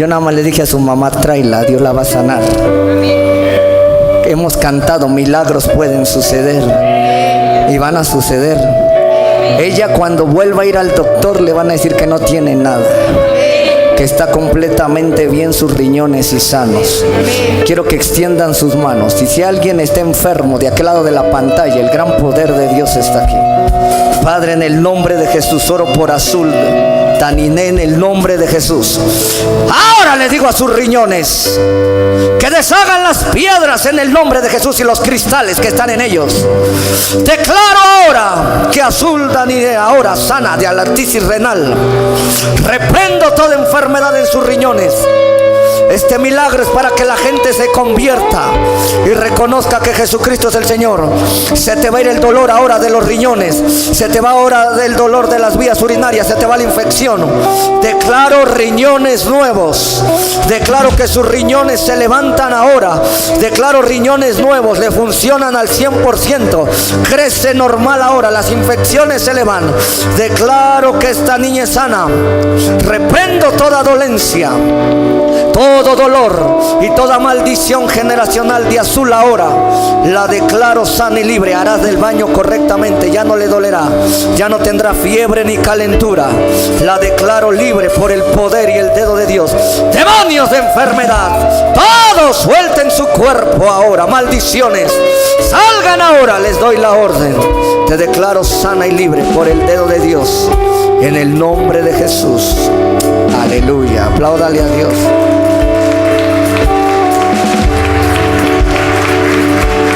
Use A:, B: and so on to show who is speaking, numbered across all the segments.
A: Yo nada más le dije a su mamá, tráela, Dios la va a sanar. Hemos cantado, milagros pueden suceder y van a suceder. Ella cuando vuelva a ir al doctor le van a decir que no tiene nada, que está completamente bien sus riñones y sanos. Quiero que extiendan sus manos. Y si alguien está enfermo de aquel lado de la pantalla, el gran poder de Dios está aquí. Padre, en el nombre de Jesús, oro por Azul Taniné, en el nombre de Jesús. Ahora le digo a sus riñones que deshagan las piedras en el nombre de Jesús y los cristales que están en ellos. Declaro ahora que Azul Taniné ahora sana de artritis renal. Reprendo toda enfermedad en sus riñones. Este milagro es para que la gente se convierta y reconozca que Jesucristo es el Señor. Se te va a ir el dolor ahora de los riñones, se te va ahora del dolor de las vías urinarias, se te va la infección. Declaro riñones nuevos. Declaro que sus riñones se levantan ahora. Declaro riñones nuevos, le funcionan al 100%. Crece normal ahora, las infecciones se le van. Declaro que esta niña es sana. Reprendo toda dolencia, todo dolor y toda maldición generacional de Azul ahora la declaro sana y libre. Harás del baño correctamente, ya no le dolerá, ya no tendrá fiebre ni calentura. La declaro libre por el poder y el dedo de Dios. Demonios de enfermedad, todos suelten su cuerpo ahora. Maldiciones, salgan ahora, les doy la orden. Te declaro sana y libre por el dedo de Dios, en el nombre de Jesús. Aleluya, apláudale a Dios.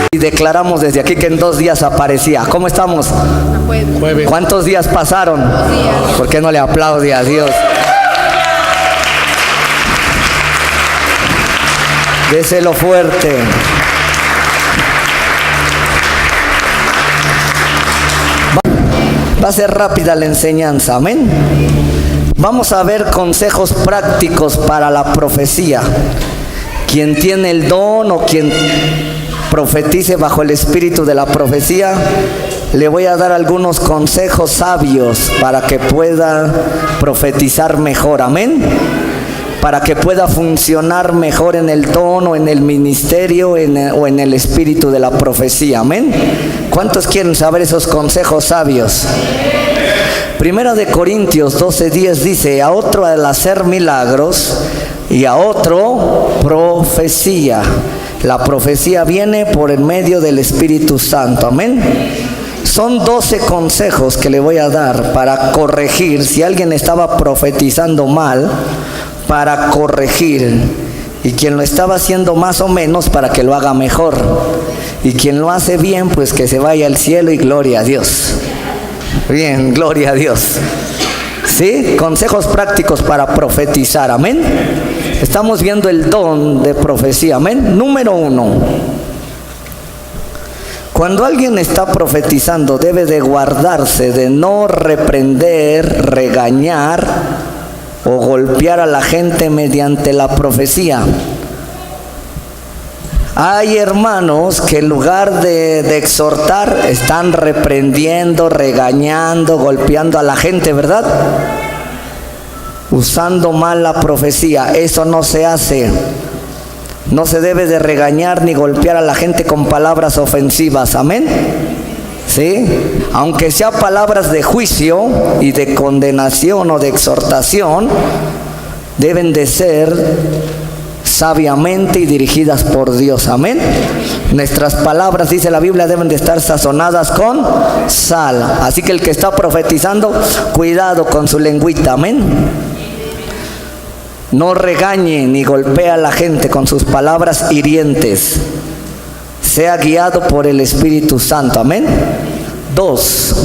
A: Y declaramos desde aquí que en 2 días aparecía. ¿Cómo estamos? Jueves. ¿Cuántos días pasaron?
B: 2 días.
A: ¿Por qué no le aplaude a Dios? Déselo fuerte. Va a ser rápida la enseñanza, amén. Vamos a ver consejos prácticos para la profecía. Quien tiene el don o quien profetice bajo el espíritu de la profecía, le voy a dar algunos consejos sabios para que pueda profetizar mejor, amén. Para que pueda funcionar mejor en el don o en el ministerio o en el espíritu de la profecía, amén. ¿Cuántos quieren saber esos consejos sabios? Primera de Corintios 12:10 dice: a otro al hacer milagros y a otro profecía. La profecía viene por el medio del Espíritu Santo, amén. Son 12 consejos que le voy a dar para corregir. Si alguien estaba profetizando mal, para corregir. Y quien lo estaba haciendo más o menos, para que lo haga mejor. Y quien lo hace bien, pues que se vaya al cielo y gloria a Dios. Bien, gloria a Dios. ¿Sí? Consejos prácticos para profetizar, amén. Estamos viendo el don de profecía, amén. Número 1. Cuando alguien está profetizando, debe de guardarse de no reprender, regañar o golpear a la gente mediante la profecía. Hay hermanos que en lugar de exhortar, están reprendiendo, regañando, golpeando a la gente, ¿verdad? Usando mal la profecía. Eso no se hace. No se debe de regañar ni golpear a la gente con palabras ofensivas, amén. ¿Sí? Aunque sea palabras de juicio y de condenación o de exhortación, deben de ser sabiamente y dirigidas por Dios, amén. Nuestras palabras, dice la Biblia, deben de estar sazonadas con sal. Así que el que está profetizando, cuidado con su lengüita, amén. No regañe ni golpee a la gente con sus palabras hirientes. Sea guiado por el Espíritu Santo, amén. 2.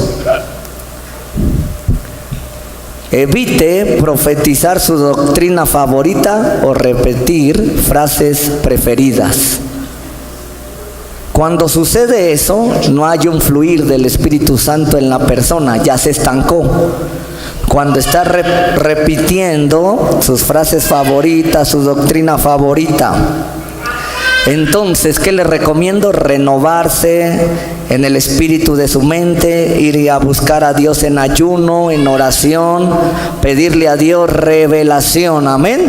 A: Evite profetizar su doctrina favorita o repetir frases preferidas. Cuando sucede eso, no hay un fluir del Espíritu Santo en la persona, ya se estancó. Cuando está repitiendo sus frases favoritas, su doctrina favorita. Entonces, ¿qué le recomiendo? Renovarse en el espíritu de su mente, ir a buscar a Dios en ayuno, en oración, pedirle a Dios revelación, amén.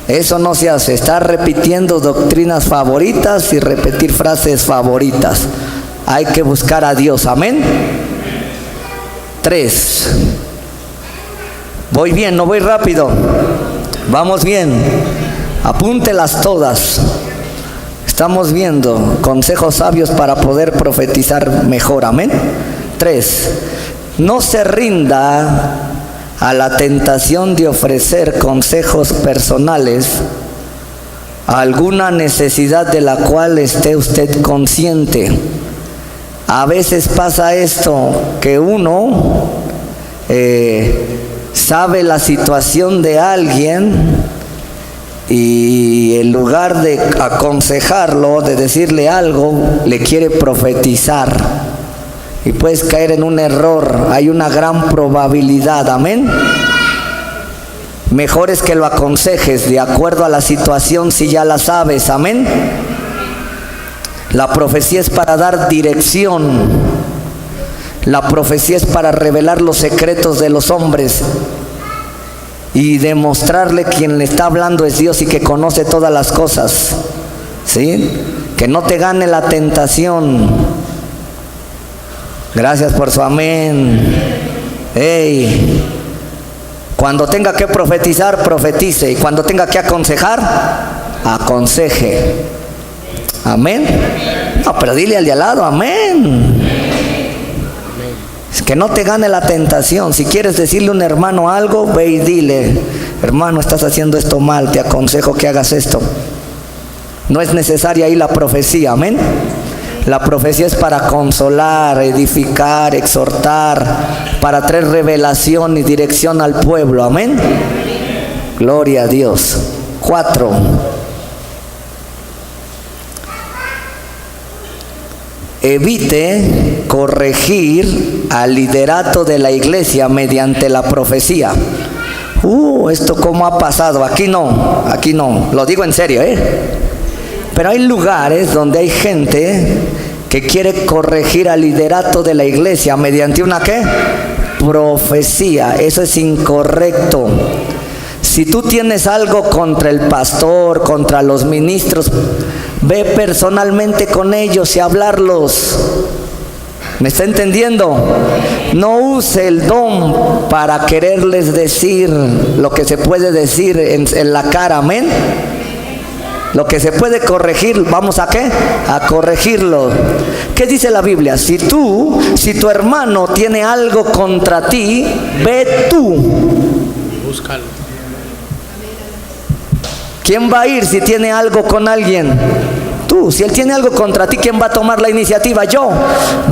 A: Eso no se hace. Estar repitiendo doctrinas favoritas y repetir frases favoritas. Hay que buscar a Dios. Amén. 3. Voy bien, no voy rápido. Vamos bien. Apúntelas todas. Estamos viendo consejos sabios para poder profetizar mejor. Amén. 3. No se rinda a la tentación de ofrecer consejos personales a alguna necesidad de la cual esté usted consciente. A veces pasa esto, que uno sabe la situación de alguien y en lugar de aconsejarlo, de decirle algo, le quiere profetizar. Y puedes caer en un error. Hay una gran probabilidad. Amén. Mejor es que lo aconsejes de acuerdo a la situación si ya la sabes. Amén. La profecía es para dar dirección. La profecía es para revelar los secretos de los hombres y demostrarle que quien le está hablando es Dios y que conoce todas las cosas. ¿Sí? Que no te gane la tentación. Gracias por su amén. Hey, cuando tenga que profetizar, profetice. Y cuando tenga que aconsejar, aconseje. Amén. No, pero dile al de al lado, amén. Que no te gane la tentación. Si quieres decirle a un hermano algo, ve y dile: hermano, estás haciendo esto mal, te aconsejo que hagas esto. No es necesaria ahí la profecía. Amén. La profecía es para consolar, edificar, exhortar, para traer revelación y dirección al pueblo. Amén. Gloria a Dios. 4. Evite corregir al liderato de la iglesia mediante la profecía. Esto cómo ha pasado. Aquí no. Lo digo en serio, Pero hay lugares donde hay gente que quiere corregir al liderato de la iglesia mediante una ¿qué? Profecía. Eso es incorrecto. Si tú tienes algo contra el pastor, contra los ministros, ve personalmente con ellos y hablarlos. ¿Me está entendiendo? No use el don para quererles decir lo que se puede decir en la cara. Amén. Lo que se puede corregir, ¿vamos a qué? A corregirlo. ¿Qué dice la Biblia? Si tu hermano tiene algo contra ti, ve tú.
B: Búscalo.
A: ¿Quién va a ir si tiene algo con alguien? Tú. Si él tiene algo contra ti, ¿quién va a tomar la iniciativa? Yo.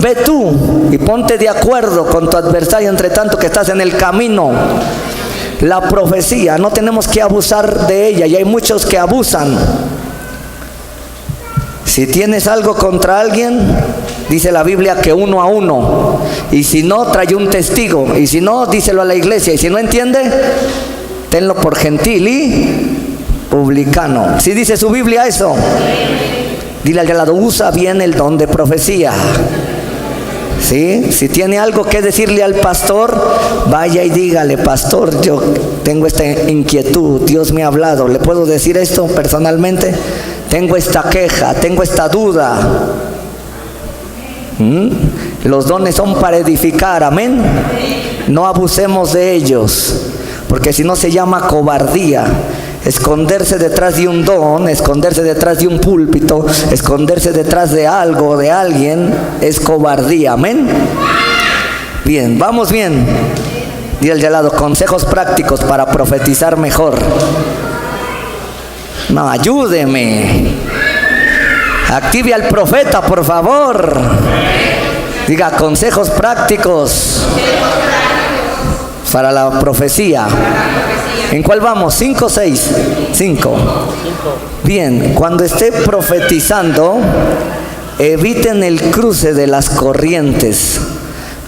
A: Ve tú y ponte de acuerdo con tu adversario, entre tanto que estás en el camino. La profecía, no tenemos que abusar de ella, y hay muchos que abusan. Si tienes algo contra alguien, dice la Biblia que 1 a 1. Y si no, trae un testigo. Y si no, díselo a la iglesia. Y si no entiende, tenlo por gentil y publicano. ¿Sí dice su Biblia eso? Dile al de lado: usa bien el don de profecía. ¿Sí? Si tiene algo que decirle al pastor, vaya y dígale: pastor, yo tengo esta inquietud, Dios me ha hablado, ¿le puedo decir esto personalmente? Tengo esta queja, tengo esta duda. Los dones son para edificar. Amén. No abusemos de ellos, porque si no se llama cobardía. Esconderse detrás de un don, esconderse detrás de un púlpito, esconderse detrás de algo, de alguien, es cobardía. Amén. Bien, vamos bien. Dile al de al lado: consejos prácticos para profetizar mejor. No, ayúdeme. Active al profeta, por favor. Diga: consejos prácticos para la profecía. ¿En cuál vamos? 5 o 6. 5. Bien, cuando esté profetizando, eviten el cruce de las corrientes.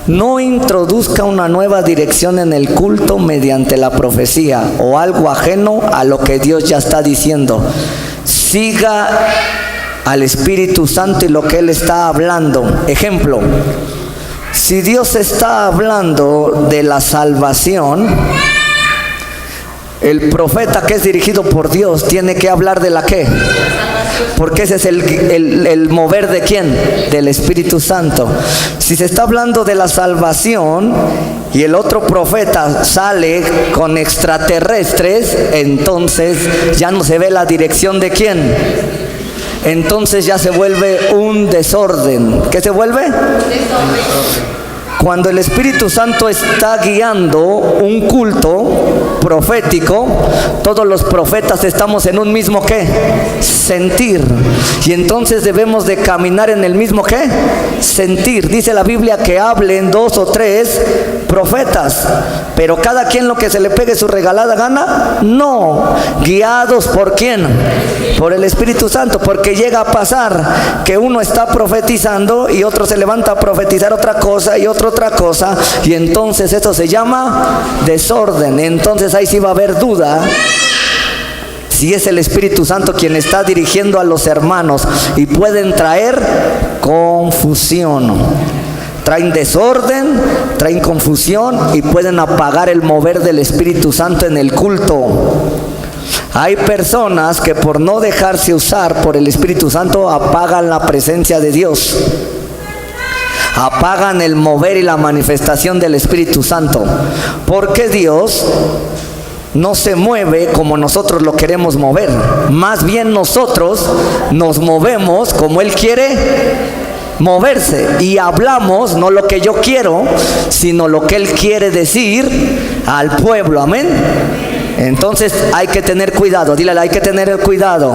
A: No introduzca una nueva dirección en el culto mediante la profecía o algo ajeno a lo que Dios ya está diciendo. Siga al Espíritu Santo y lo que Él está hablando. Ejemplo: si Dios está hablando de la salvación, El profeta que es dirigido por Dios tiene que hablar de la qué. Porque ese es el mover de quién, del Espíritu Santo. Si se está hablando de la salvación y el otro profeta sale con extraterrestres, entonces ya no se ve la dirección de quién. Entonces ya se vuelve un desorden. ¿Qué se vuelve? Desorden. Cuando el Espíritu Santo está guiando un culto profético, todos los profetas estamos en un mismo ¿qué? Sentir. Y entonces debemos de caminar en el mismo ¿qué? Sentir. Dice la Biblia que hablen 2 o 3 profetas, pero cada quien lo que se le pegue su regalada gana. No, guiados ¿por quién? Por el Espíritu Santo, porque llega a pasar que uno está profetizando y otro se levanta a profetizar otra cosa y otro otra cosa, y entonces esto se llama desorden. Entonces ahí sí va a haber duda si es el Espíritu Santo quien está dirigiendo a los hermanos, y pueden traer confusión. Traen desorden, traen confusión y pueden apagar el mover del Espíritu Santo en el culto. Hay personas que por no dejarse usar por el Espíritu Santo apagan la presencia de Dios, apagan el mover y la manifestación del Espíritu Santo, porque Dios no se mueve como nosotros lo queremos mover. Más bien nosotros nos movemos como Él quiere moverse, y hablamos no lo que yo quiero, sino lo que Él quiere decir al pueblo. Amén. Entonces hay que tener cuidado. Dile, hay que tener cuidado.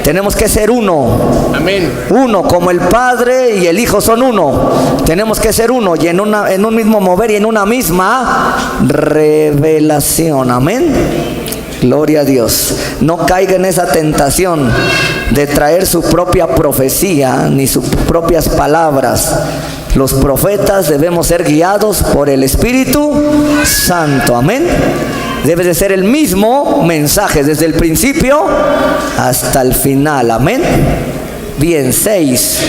A: Tenemos que ser uno.
B: Amén.
A: Uno, como el Padre y el Hijo son uno. Tenemos que ser uno, y en un mismo mover y en una misma revelación. Amén. Gloria a Dios. No caiga en esa tentación de traer su propia profecía ni sus propias palabras. Los profetas debemos ser guiados por el Espíritu Santo. Amén. Debe de ser el mismo mensaje desde el principio hasta el final. Amén. Bien, 6.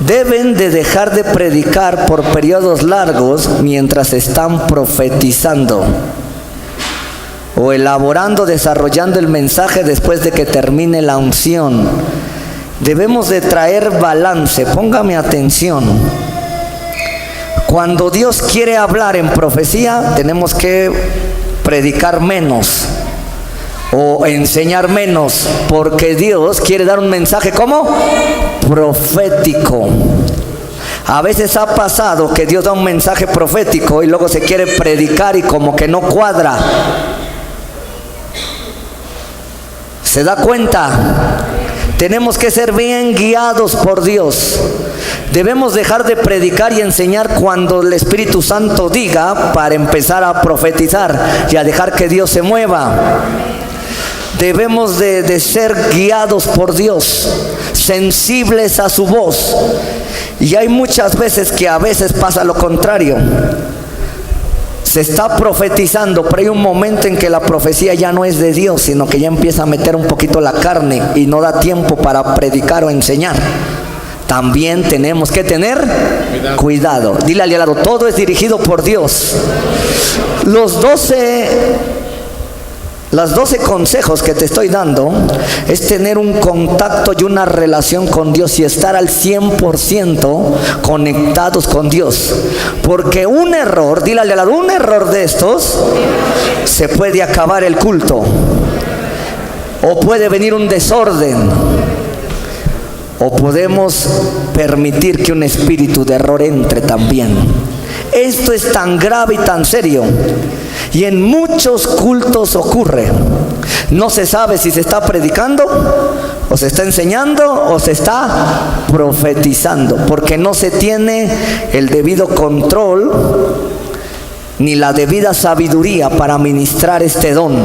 A: Deben de dejar de predicar por periodos largos mientras están profetizando o elaborando, desarrollando el mensaje después de que termine la unción. Debemos de traer balance. Póngame atención. Cuando Dios quiere hablar en profecía, tenemos que predicar menos o enseñar menos, porque Dios quiere dar un mensaje como profético. A veces ha pasado que Dios da un mensaje profético y luego se quiere predicar y como que no cuadra. ¿Se da cuenta? Tenemos que ser bien guiados por Dios. Debemos dejar de predicar y enseñar cuando el Espíritu Santo diga, para empezar a profetizar y a dejar que Dios se mueva. Debemos de ser guiados por Dios, sensibles a su voz. Y hay muchas veces que a veces pasa lo contrario. Se está profetizando, pero hay un momento en que la profecía ya no es de Dios, sino que ya empieza a meter un poquito la carne y no da tiempo para predicar o enseñar. También tenemos que tener cuidado. Dile al lado, todo es dirigido por Dios. Los 12 consejos que te estoy dando es tener un contacto y una relación con Dios y estar al 100% conectados con Dios. Porque un error, dile al lado, un error de estos se puede acabar el culto, o puede venir un desorden, o podemos permitir que un espíritu de error entre también. Esto es tan grave y tan serio, y en muchos cultos ocurre. No se sabe si se está predicando, o se está enseñando, o se está profetizando, porque no se tiene el debido control ni la debida sabiduría para ministrar este don.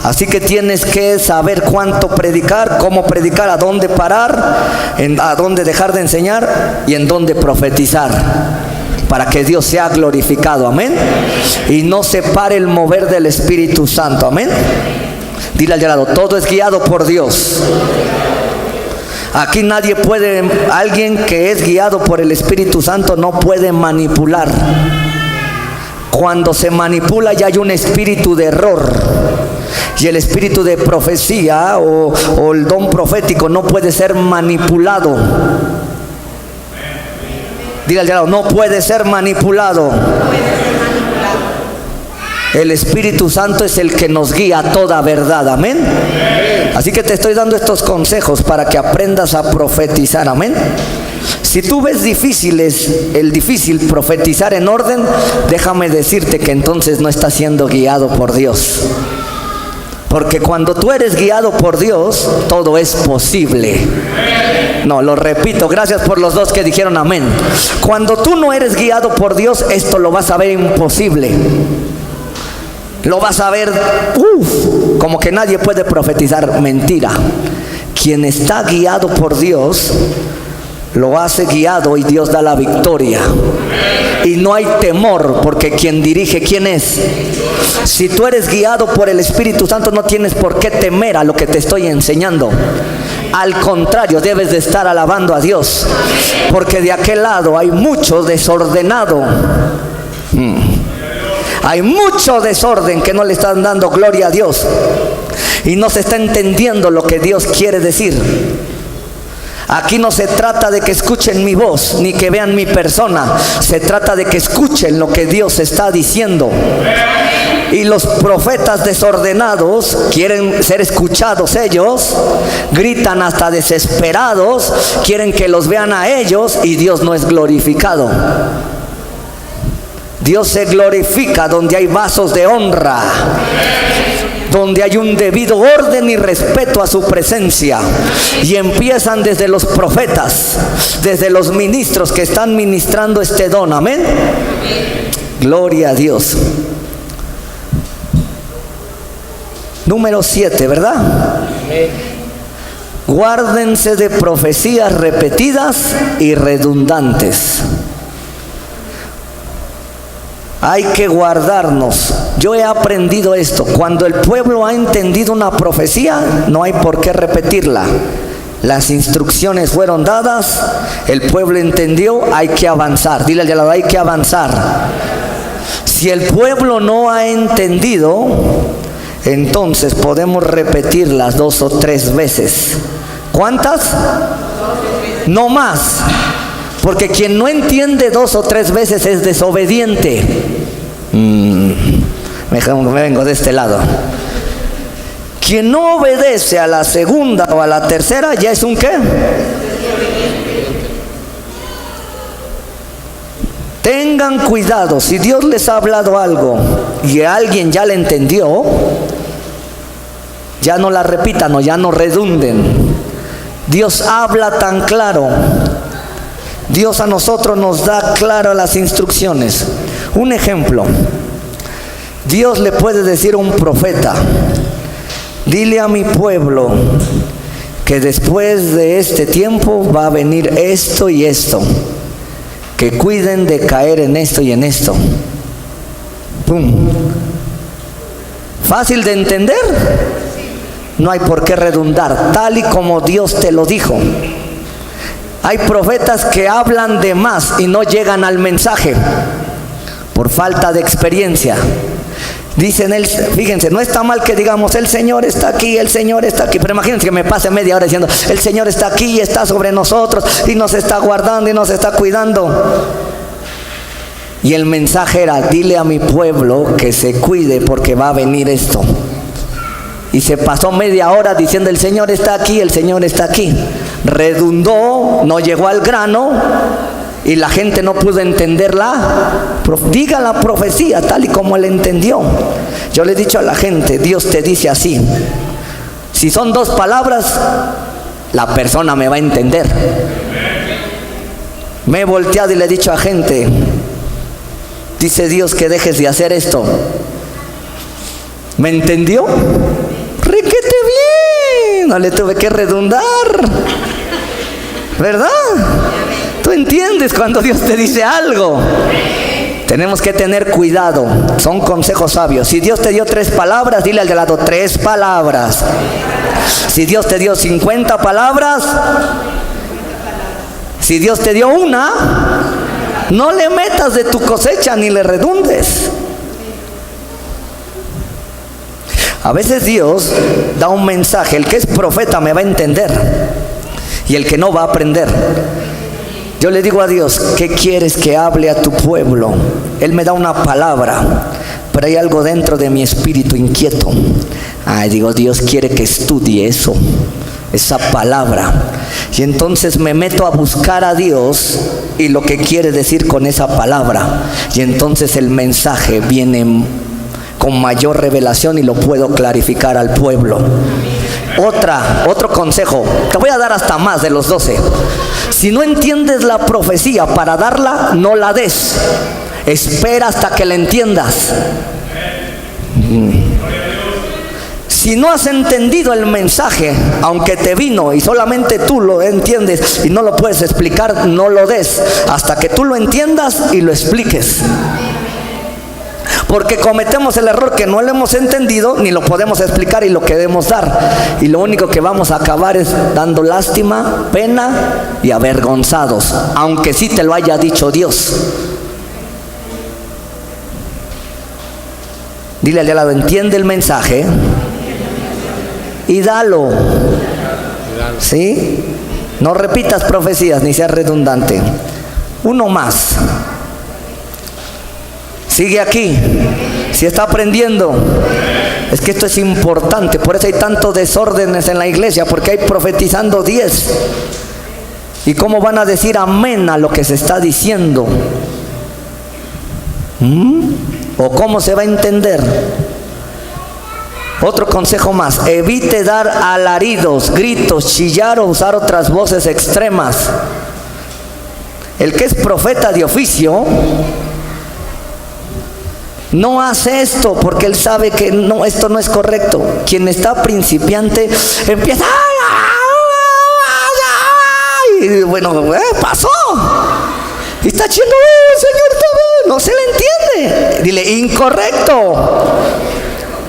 A: Así que tienes que saber cuánto predicar, cómo predicar, a dónde parar, a dónde dejar de enseñar y en dónde profetizar, para que Dios sea glorificado. Amén. Y no se pare el mover del Espíritu Santo. Amén. Dile al lado, todo es guiado por Dios. Aquí nadie puede, alguien que es guiado por el Espíritu Santo no puede manipular. Cuando se manipula ya hay un espíritu de error. Y el espíritu de profecía o el don profético no puede ser manipulado. Dígale, no puede ser manipulado. El Espíritu Santo es el que nos guía a toda verdad, amén. Así que te estoy dando estos consejos para que aprendas a profetizar, amén. Si tú ves el difícil profetizar en orden, déjame decirte que entonces no estás siendo guiado por Dios. Porque cuando tú eres guiado por Dios, todo es posible. No, lo repito, gracias por los dos que dijeron amén. Cuando tú no eres guiado por Dios, esto lo vas a ver imposible. Lo vas a ver, como que nadie puede profetizar. Mentira. Quien está guiado por Dios, lo hace guiado y Dios da la victoria. Y no hay temor, porque quien dirige, ¿quién es? Si tú eres guiado por el Espíritu Santo, no tienes por qué temer a lo que te estoy enseñando. Al contrario, debes de estar alabando a Dios, porque de aquel lado hay mucho desordenado. Hay mucho desorden que no le están dando gloria a Dios y no se está entendiendo lo que Dios quiere decir. Aquí no se trata de que escuchen mi voz ni que vean mi persona, se trata de que escuchen lo que Dios está diciendo. Y los profetas desordenados quieren ser escuchados ellos, gritan hasta desesperados, quieren que los vean a ellos y Dios no es glorificado. Dios se glorifica donde hay vasos de honra, donde hay un debido orden y respeto a su presencia. Y empiezan desde los profetas, desde los ministros que están ministrando este don, amén. Gloria a Dios. Número 7, ¿verdad? Guárdense de profecías repetidas y redundantes. Hay que guardarnos. Yo he aprendido esto. Cuando el pueblo ha entendido una profecía, no hay por qué repetirla. Las instrucciones fueron dadas, el pueblo entendió, hay que avanzar. Dile al de al lado, hay que avanzar. Si el pueblo no ha entendido, entonces podemos repetirlas 2 o 3 veces. ¿Cuántas? No más. Porque quien no entiende 2 o 3 veces es desobediente. Me vengo de este lado. Quien no obedece a la segunda o a la tercera ya es un ¿qué? Tengan cuidado, si Dios les ha hablado algo y alguien ya le entendió, ya no la repitan o ya no redunden. Dios habla tan claro. Dios a nosotros nos da claras las instrucciones. Un ejemplo, Dios le puede decir a un profeta: dile a mi pueblo que después de este tiempo va a venir esto y esto, que cuiden de caer en esto y en esto. ¡Pum! ¿Fácil de entender? No hay por qué redundar, tal y como Dios te lo dijo. Hay profetas que hablan de más y no llegan al mensaje por falta de experiencia. Dicen, fíjense, no está mal que digamos el Señor está aquí, el Señor está aquí, pero imagínense que me pase media hora diciendo el Señor está aquí y está sobre nosotros y nos está guardando y nos está cuidando. Y el mensaje era: dile a mi pueblo que se cuide porque va a venir esto. Y se pasó media hora diciendo el Señor está aquí, el Señor está aquí. Redundó, no llegó al grano y la gente no pudo entenderla. Diga la profecía tal y como él entendió. Yo le he dicho a la gente, Dios te dice así. Si son 2 palabras, la persona me va a entender. Me he volteado y le he dicho a gente, dice Dios que dejes de hacer esto. ¿Me entendió? ¡Requete bien! No le tuve que redundar, ¿verdad? Tú entiendes cuando Dios te dice algo. Tenemos que tener cuidado. Son consejos sabios. Si Dios te dio 3 palabras, dile al de lado 3 palabras. Si Dios te dio 50 palabras, si Dios te dio una, no le metas de tu cosecha ni le redundes. A veces Dios da un mensaje. El que es profeta me va a entender y el que no va a aprender. Yo le digo a Dios, ¿qué quieres que hable a tu pueblo? Él me da una palabra, pero hay algo dentro de mi espíritu inquieto. Digo, Dios quiere que estudie eso, esa palabra. Y entonces me meto a buscar a Dios y lo que quiere decir con esa palabra. Y entonces el mensaje viene con mayor revelación y lo puedo clarificar al pueblo. Otro consejo, te voy a dar hasta más de los 12. Si no entiendes la profecía para darla, no la des. Espera hasta que la entiendas. Si no has entendido el mensaje, aunque te vino y solamente tú lo entiendes y no lo puedes explicar, no lo des hasta que tú lo entiendas y lo expliques. Porque cometemos el error que no lo hemos entendido ni lo podemos explicar y lo queremos dar. Y lo único que vamos a acabar es dando lástima, pena y avergonzados, aunque sí te lo haya dicho Dios. Dile al de al lado, entiende el mensaje y dalo. ¿Sí? No repitas profecías ni seas redundante. Uno más. Sigue aquí. Si está aprendiendo. Es que esto es importante. Por eso hay tantos desórdenes en la iglesia, porque hay profetizando 10. ¿Y cómo van a decir amén a lo que se está diciendo? ¿O cómo se va a entender? Otro consejo más: evite dar alaridos, gritos, chillar o usar otras voces extremas. El que es profeta de oficio no hace esto porque él sabe que no, esto no es correcto. Quien está principiante empieza, y bueno, pasó. Y está diciendo, Señor, no se le entiende. Dile, incorrecto.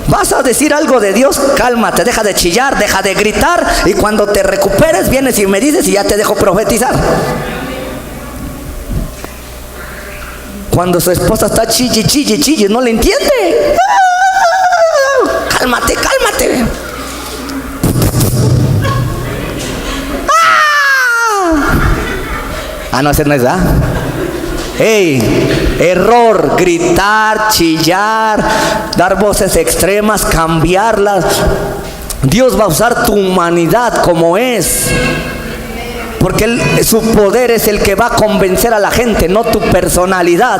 A: Vas a decir algo de Dios, cálmate, deja de chillar, deja de gritar, y cuando te recuperes vienes y me dices y ya te dejo profetizar. Cuando su esposa está chille, no le entiende. Cálmate. No, ese no es, ¿verdad? Error, gritar, chillar, dar voces extremas, cambiarlas. Dios va a usar tu humanidad como es, porque su poder es el que va a convencer a la gente, no tu personalidad.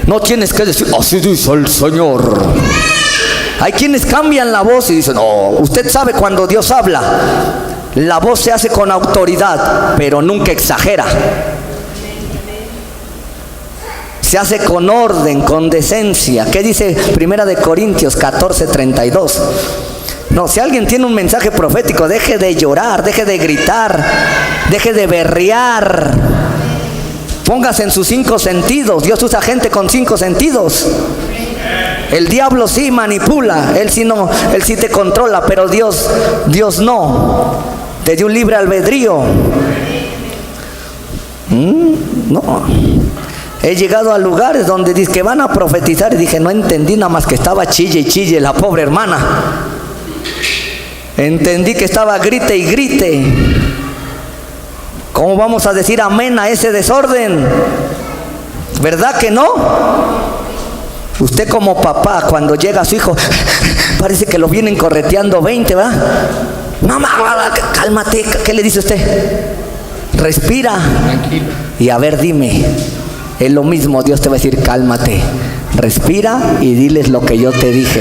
A: No tienes que decir, así dice el Señor. Hay quienes cambian la voz y dicen, no, usted sabe cuando Dios habla, la voz se hace con autoridad, pero nunca exagera. Se hace con orden, con decencia. ¿Qué dice 1 de Corintios 14:32? No, si alguien tiene un mensaje profético, deje de llorar, deje de gritar, deje de berrear. Póngase en sus 5 sentidos. Dios usa gente con 5 sentidos. El diablo sí manipula, él sí te controla, pero Dios no. Te dio un libre albedrío. No. He llegado a lugares donde dice que van a profetizar y dije, no entendí nada más que estaba chille la pobre hermana. Entendí que estaba grite y grite. ¿Cómo vamos a decir amén a ese desorden? ¿Verdad que no? Usted como papá, cuando llega a su hijo, parece que lo vienen correteando 20, ¿verdad? Mamá, cálmate. ¿Qué le dice usted? Respira.
B: Tranquilo.
A: Y a ver, dime. Es lo mismo, Dios te va a decir, cálmate, respira y diles lo que yo te dije.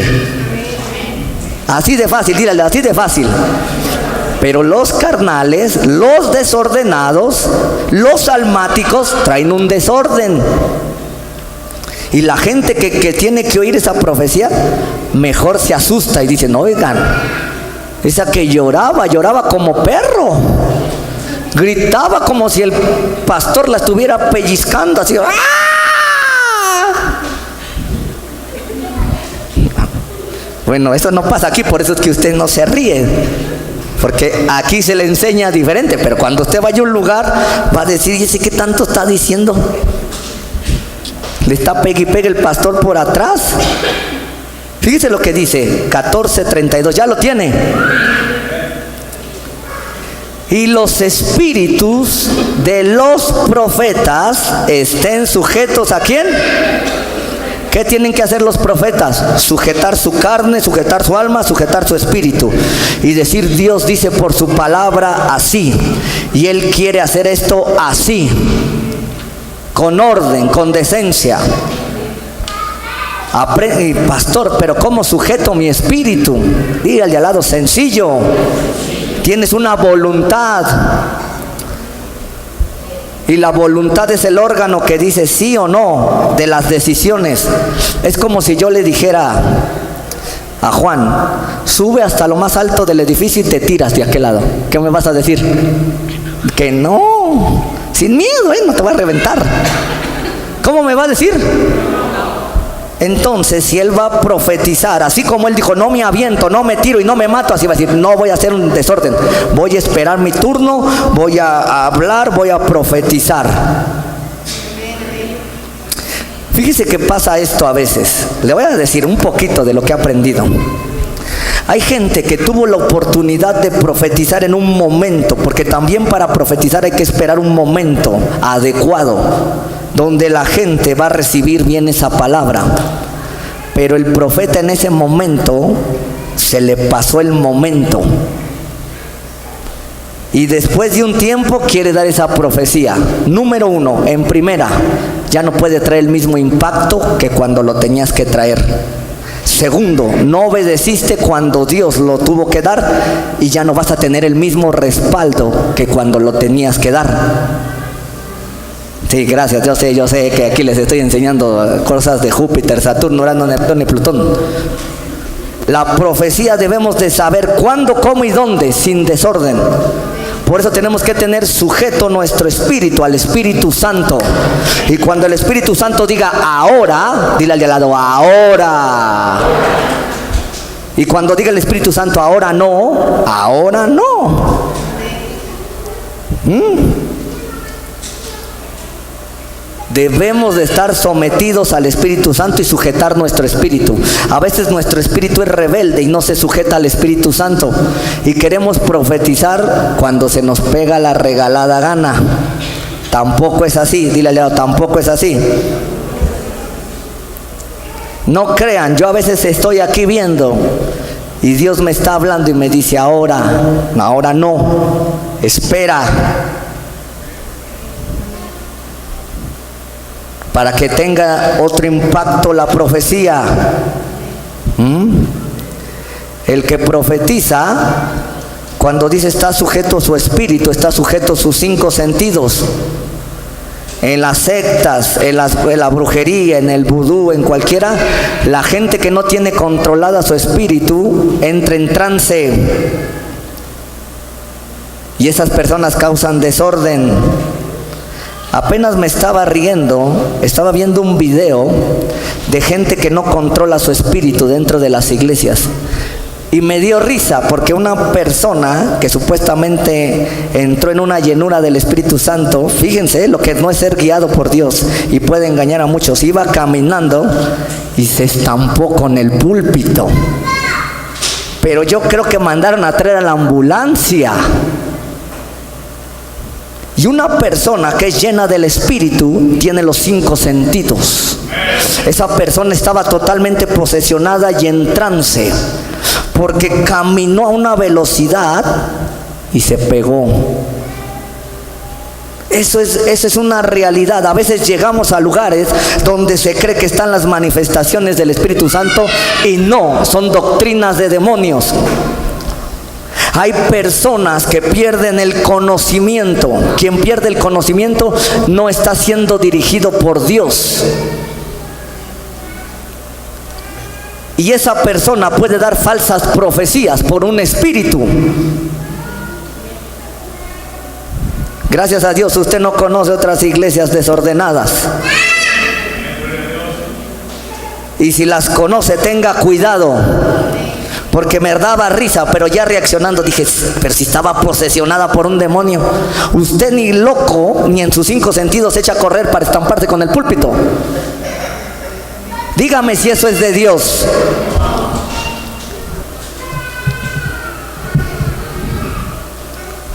A: Así de fácil, dígale, así de fácil. Pero los carnales, los desordenados, los almáticos traen un desorden. Y la gente que tiene que oír esa profecía, mejor se asusta y dicen, oigan, esa que lloraba como perro. Gritaba como si el pastor la estuviera pellizcando así. Bueno, eso no pasa aquí, por eso es que usted no se ríe. Porque aquí se le enseña diferente, pero cuando usted vaya a un lugar, va a decir, ¿y ese qué tanto está diciendo? Le está pegue y pegue el pastor por atrás. Fíjese lo que dice, 14:32, ¿ya lo tiene? Y los espíritus de los profetas estén sujetos ¿a quién? ¿Qué tienen que hacer los profetas? Sujetar su carne, sujetar su alma, sujetar su espíritu. Y decir, Dios dice por su palabra así. Y Él quiere hacer esto así. Con orden, con decencia. Pastor, pero ¿cómo sujeto mi espíritu? Dígale al lado, sencillo. Tienes una voluntad. Y la voluntad es el órgano que dice sí o no de las decisiones. Es como si yo le dijera a Juan, sube hasta lo más alto del edificio y te tiras de aquel lado. ¿Qué me vas a decir? Que no. Sin miedo, no te voy a reventar. ¿Cómo me va a decir? Entonces, si él va a profetizar, así como él dijo, no me aviento, no me tiro y no me mato, así va a decir, no voy a hacer un desorden, voy a esperar mi turno, voy a hablar, voy a profetizar. Fíjese que pasa esto a veces. Le voy a decir un poquito de lo que he aprendido. Hay gente que tuvo la oportunidad de profetizar en un momento, porque también para profetizar hay que esperar un momento adecuado, donde la gente va a recibir bien esa palabra. Pero el profeta en ese momento se le pasó el momento. Y después de un tiempo quiere dar esa profecía. Número 1, en primera, ya no puede traer el mismo impacto que cuando lo tenías que traer. Segundo, no obedeciste cuando Dios lo tuvo que dar y ya no vas a tener el mismo respaldo que cuando lo tenías que dar. Sí, gracias, yo sé que aquí les estoy enseñando cosas de Júpiter, Saturno, Urano, Neptuno y Plutón. La profecía debemos de saber cuándo, cómo y dónde, sin desorden. Por eso tenemos que tener sujeto nuestro espíritu al Espíritu Santo. Y cuando el Espíritu Santo diga ahora, dile al de al lado, ahora. Y cuando diga el Espíritu Santo ahora no, ahora no. Debemos de estar sometidos al Espíritu Santo y sujetar nuestro espíritu. A veces nuestro espíritu es rebelde y no se sujeta al Espíritu Santo. Y queremos profetizar cuando se nos pega la regalada gana. Tampoco es así. Dile al lado, tampoco es así. No crean, yo a veces estoy aquí viendo y Dios me está hablando y me dice ahora no, espera. Para que tenga otro impacto la profecía. El que profetiza, cuando dice está sujeto su espíritu, está sujeto sus 5 sentidos. En las sectas, en la brujería, en el vudú, en cualquiera, la gente que no tiene controlada su espíritu entra en trance. Y esas personas causan desorden. Apenas me estaba riendo, estaba viendo un video de gente que no controla su espíritu dentro de las iglesias. Y me dio risa porque una persona que supuestamente entró en una llenura del Espíritu Santo, fíjense lo que no es ser guiado por Dios y puede engañar a muchos, iba caminando y se estampó con el púlpito. Pero yo creo que mandaron a traer a la ambulancia. Y una persona que es llena del Espíritu tiene los 5 sentidos. Esa persona estaba totalmente posesionada y en trance, porque caminó a una velocidad y se pegó. Eso es una realidad. A veces llegamos a lugares donde se cree que están las manifestaciones del Espíritu Santo y no, son doctrinas de demonios. Hay personas que pierden el conocimiento. Quien pierde el conocimiento no está siendo dirigido por Dios. Y esa persona puede dar falsas profecías por un espíritu. Gracias a Dios usted no conoce otras iglesias desordenadas. Y si las conoce, tenga cuidado. porque me daba risa, pero ya reaccionando dije, pero si estaba posesionada por un demonio. Usted ni loco, ni en sus 5 sentidos echa a correr para estamparse con el púlpito. Dígame si eso es de Dios.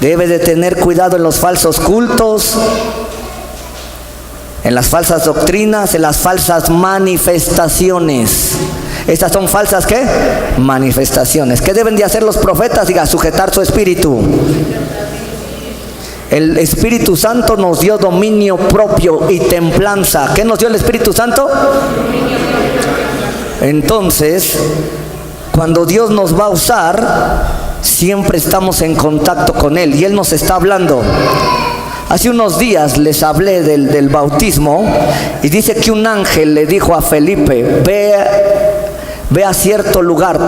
A: Debe de tener cuidado en los falsos cultos, en las falsas doctrinas, en las falsas manifestaciones. Estas son falsas, ¿qué? Manifestaciones. ¿Qué deben de hacer los profetas? Diga, sujetar su espíritu. El Espíritu Santo nos dio dominio propio y templanza. ¿Qué nos dio el Espíritu Santo? Entonces, cuando Dios nos va a usar, siempre estamos en contacto con Él y Él nos está hablando. Hace unos días les hablé del bautismo y dice que un ángel le dijo a Felipe, ve a cierto lugar,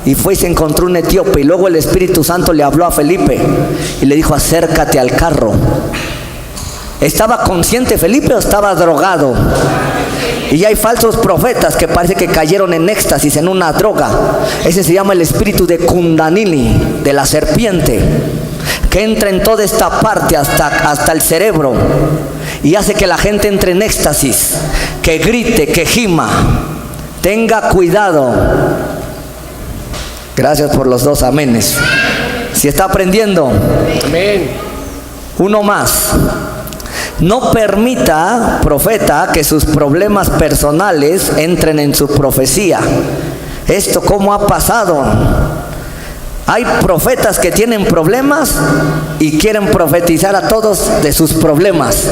A: y fue y se encontró un etíope, y luego el Espíritu Santo le habló a Felipe y le dijo, acércate al carro. ¿Estaba consciente Felipe o estaba drogado? Y hay falsos profetas que parece que cayeron en éxtasis, en una droga. Ese se llama el espíritu de Kundalini, de la serpiente, que entra en toda esta parte hasta el cerebro y hace que la gente entre en éxtasis, que grite, que gima. Tenga cuidado. Gracias por los 2 amenes. Si está aprendiendo.
B: Amén.
A: Uno más. No permita, profeta, que sus problemas personales entren en su profecía. ¿Esto cómo ha pasado? Hay profetas que tienen problemas y quieren profetizar a todos de sus problemas.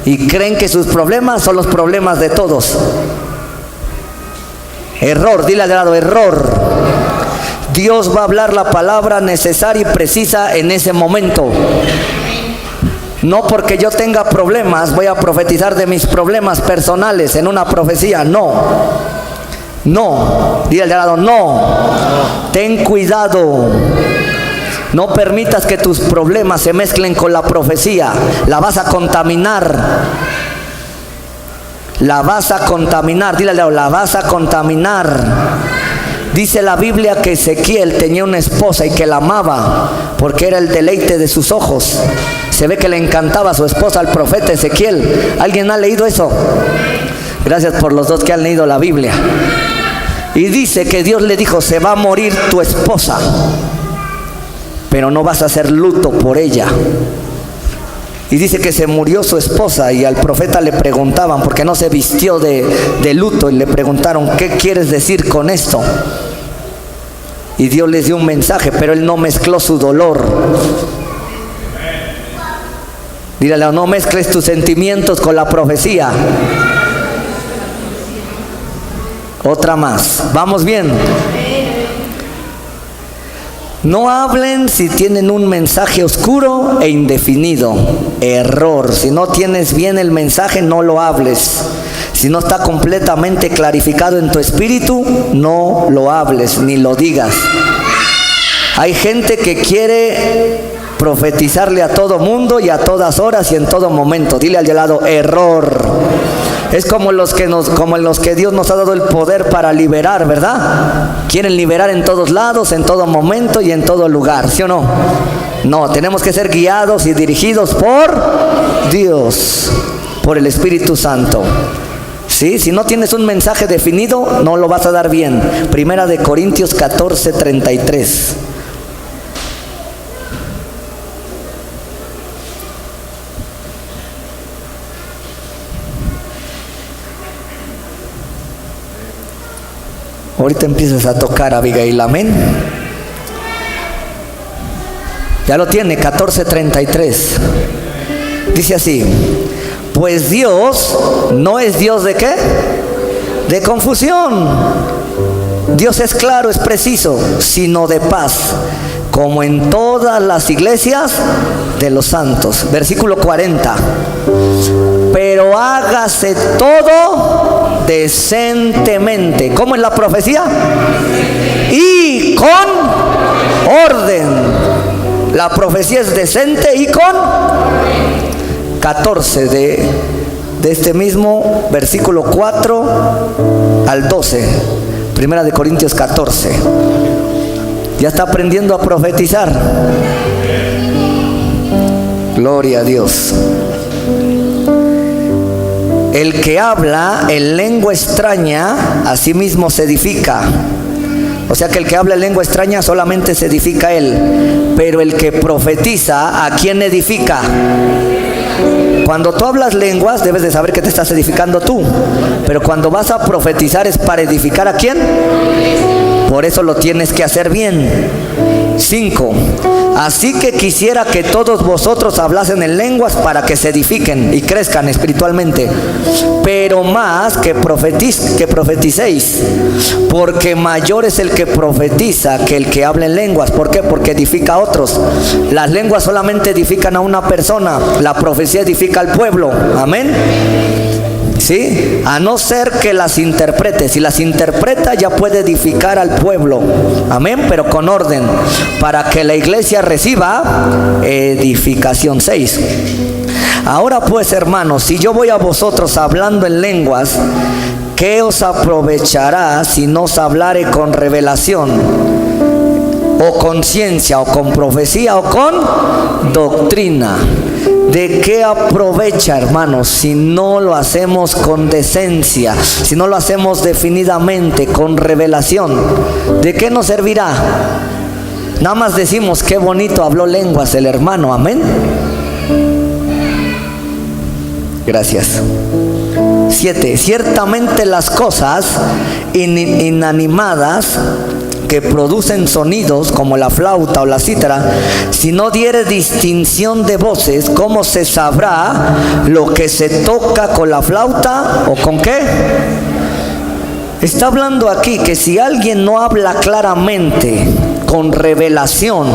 A: Y creen que sus problemas son los problemas de todos. Error, dile al lado, error. Dios va a hablar la palabra necesaria y precisa en ese momento. No porque yo tenga problemas voy a profetizar de mis problemas personales en una profecía. No. No. Dile al lado, no. Ten cuidado. No permitas que tus problemas se mezclen con la profecía. La vas a contaminar. La vas a contaminar. Dile al lado, la vas a contaminar. Dice la Biblia que Ezequiel tenía una esposa y que la amaba porque era el deleite de sus ojos. Se ve que le encantaba a su esposa al profeta Ezequiel. ¿Alguien ha leído eso? Gracias por los 2 que han leído la Biblia. Y dice que Dios le dijo, se va a morir tu esposa, pero no vas a hacer luto por ella. Y dice que se murió su esposa y al profeta le preguntaban, porque no se vistió de luto, y le preguntaron, ¿qué quieres decir con esto? Y Dios les dio un mensaje, pero él no mezcló su dolor. Dígale, no mezcles tus sentimientos con la profecía. Otra más, ¿vamos bien? No hablen si tienen un mensaje oscuro e indefinido. Error. Si no tienes bien el mensaje, no lo hables. Si no está completamente clarificado en tu espíritu, no lo hables ni lo digas. Hay gente que quiere profetizarle a todo mundo y a todas horas y en todo momento. Dile al de lado, error. Es como los que Dios nos ha dado el poder para liberar, ¿verdad? Quieren liberar en todos lados, en todo momento y en todo lugar, ¿sí o no? No, tenemos que ser guiados y dirigidos por Dios, por el Espíritu Santo. ¿Sí? Si no tienes un mensaje definido, no lo vas a dar bien. 1 Corintios 14:33. Ahorita empiezas a tocar, Abigail, amén. Ya lo tiene, 14:33. Dice así: pues Dios no es Dios de ¿qué? De confusión. Dios es claro, es preciso, sino de paz, como en todas las iglesias de los santos. Versículo 40. Pero hágase todo decentemente. ¿Cómo es la profecía? Y con orden. La profecía es decente y con 14 de este mismo versículo 4 al 12. 1 Corintios 14. Ya está aprendiendo a profetizar. Gloria a Dios. El que habla en lengua extraña, a sí mismo se edifica. O sea que el que habla en lengua extraña solamente se edifica él. Pero el que profetiza, ¿a quién edifica? Cuando tú hablas lenguas, debes de saber que te estás edificando tú. Pero cuando vas a profetizar, ¿es para edificar a quién? Por eso lo tienes que hacer bien. 5. Así que quisiera que todos vosotros hablasen en lenguas para que se edifiquen y crezcan espiritualmente, pero más que profeticéis, porque mayor es el que profetiza que el que habla en lenguas. ¿Por qué? Porque edifica a otros. Las lenguas solamente edifican a una persona, la profecía edifica al pueblo. Amén. ¿Sí? A no ser que las interprete. Si las interpreta, ya puede edificar al pueblo. Amén, pero con orden, para que la iglesia reciba edificación. 6. Ahora pues, hermanos, si yo voy a vosotros hablando en lenguas, ¿qué os aprovechará si no os hablare con revelación, o con ciencia, o con profecía, o con doctrina? ¿De qué aprovecha, hermanos, si no lo hacemos con decencia, si no lo hacemos definidamente, con revelación? ¿De qué nos servirá? Nada más decimos qué bonito habló lenguas el hermano. Amén. Gracias. 7. Ciertamente las cosas inanimadas que producen sonidos como la flauta o la cítara, si no diere distinción de voces, ¿cómo se sabrá lo que se toca con la flauta o con qué? Está hablando aquí que si alguien no habla claramente, con revelación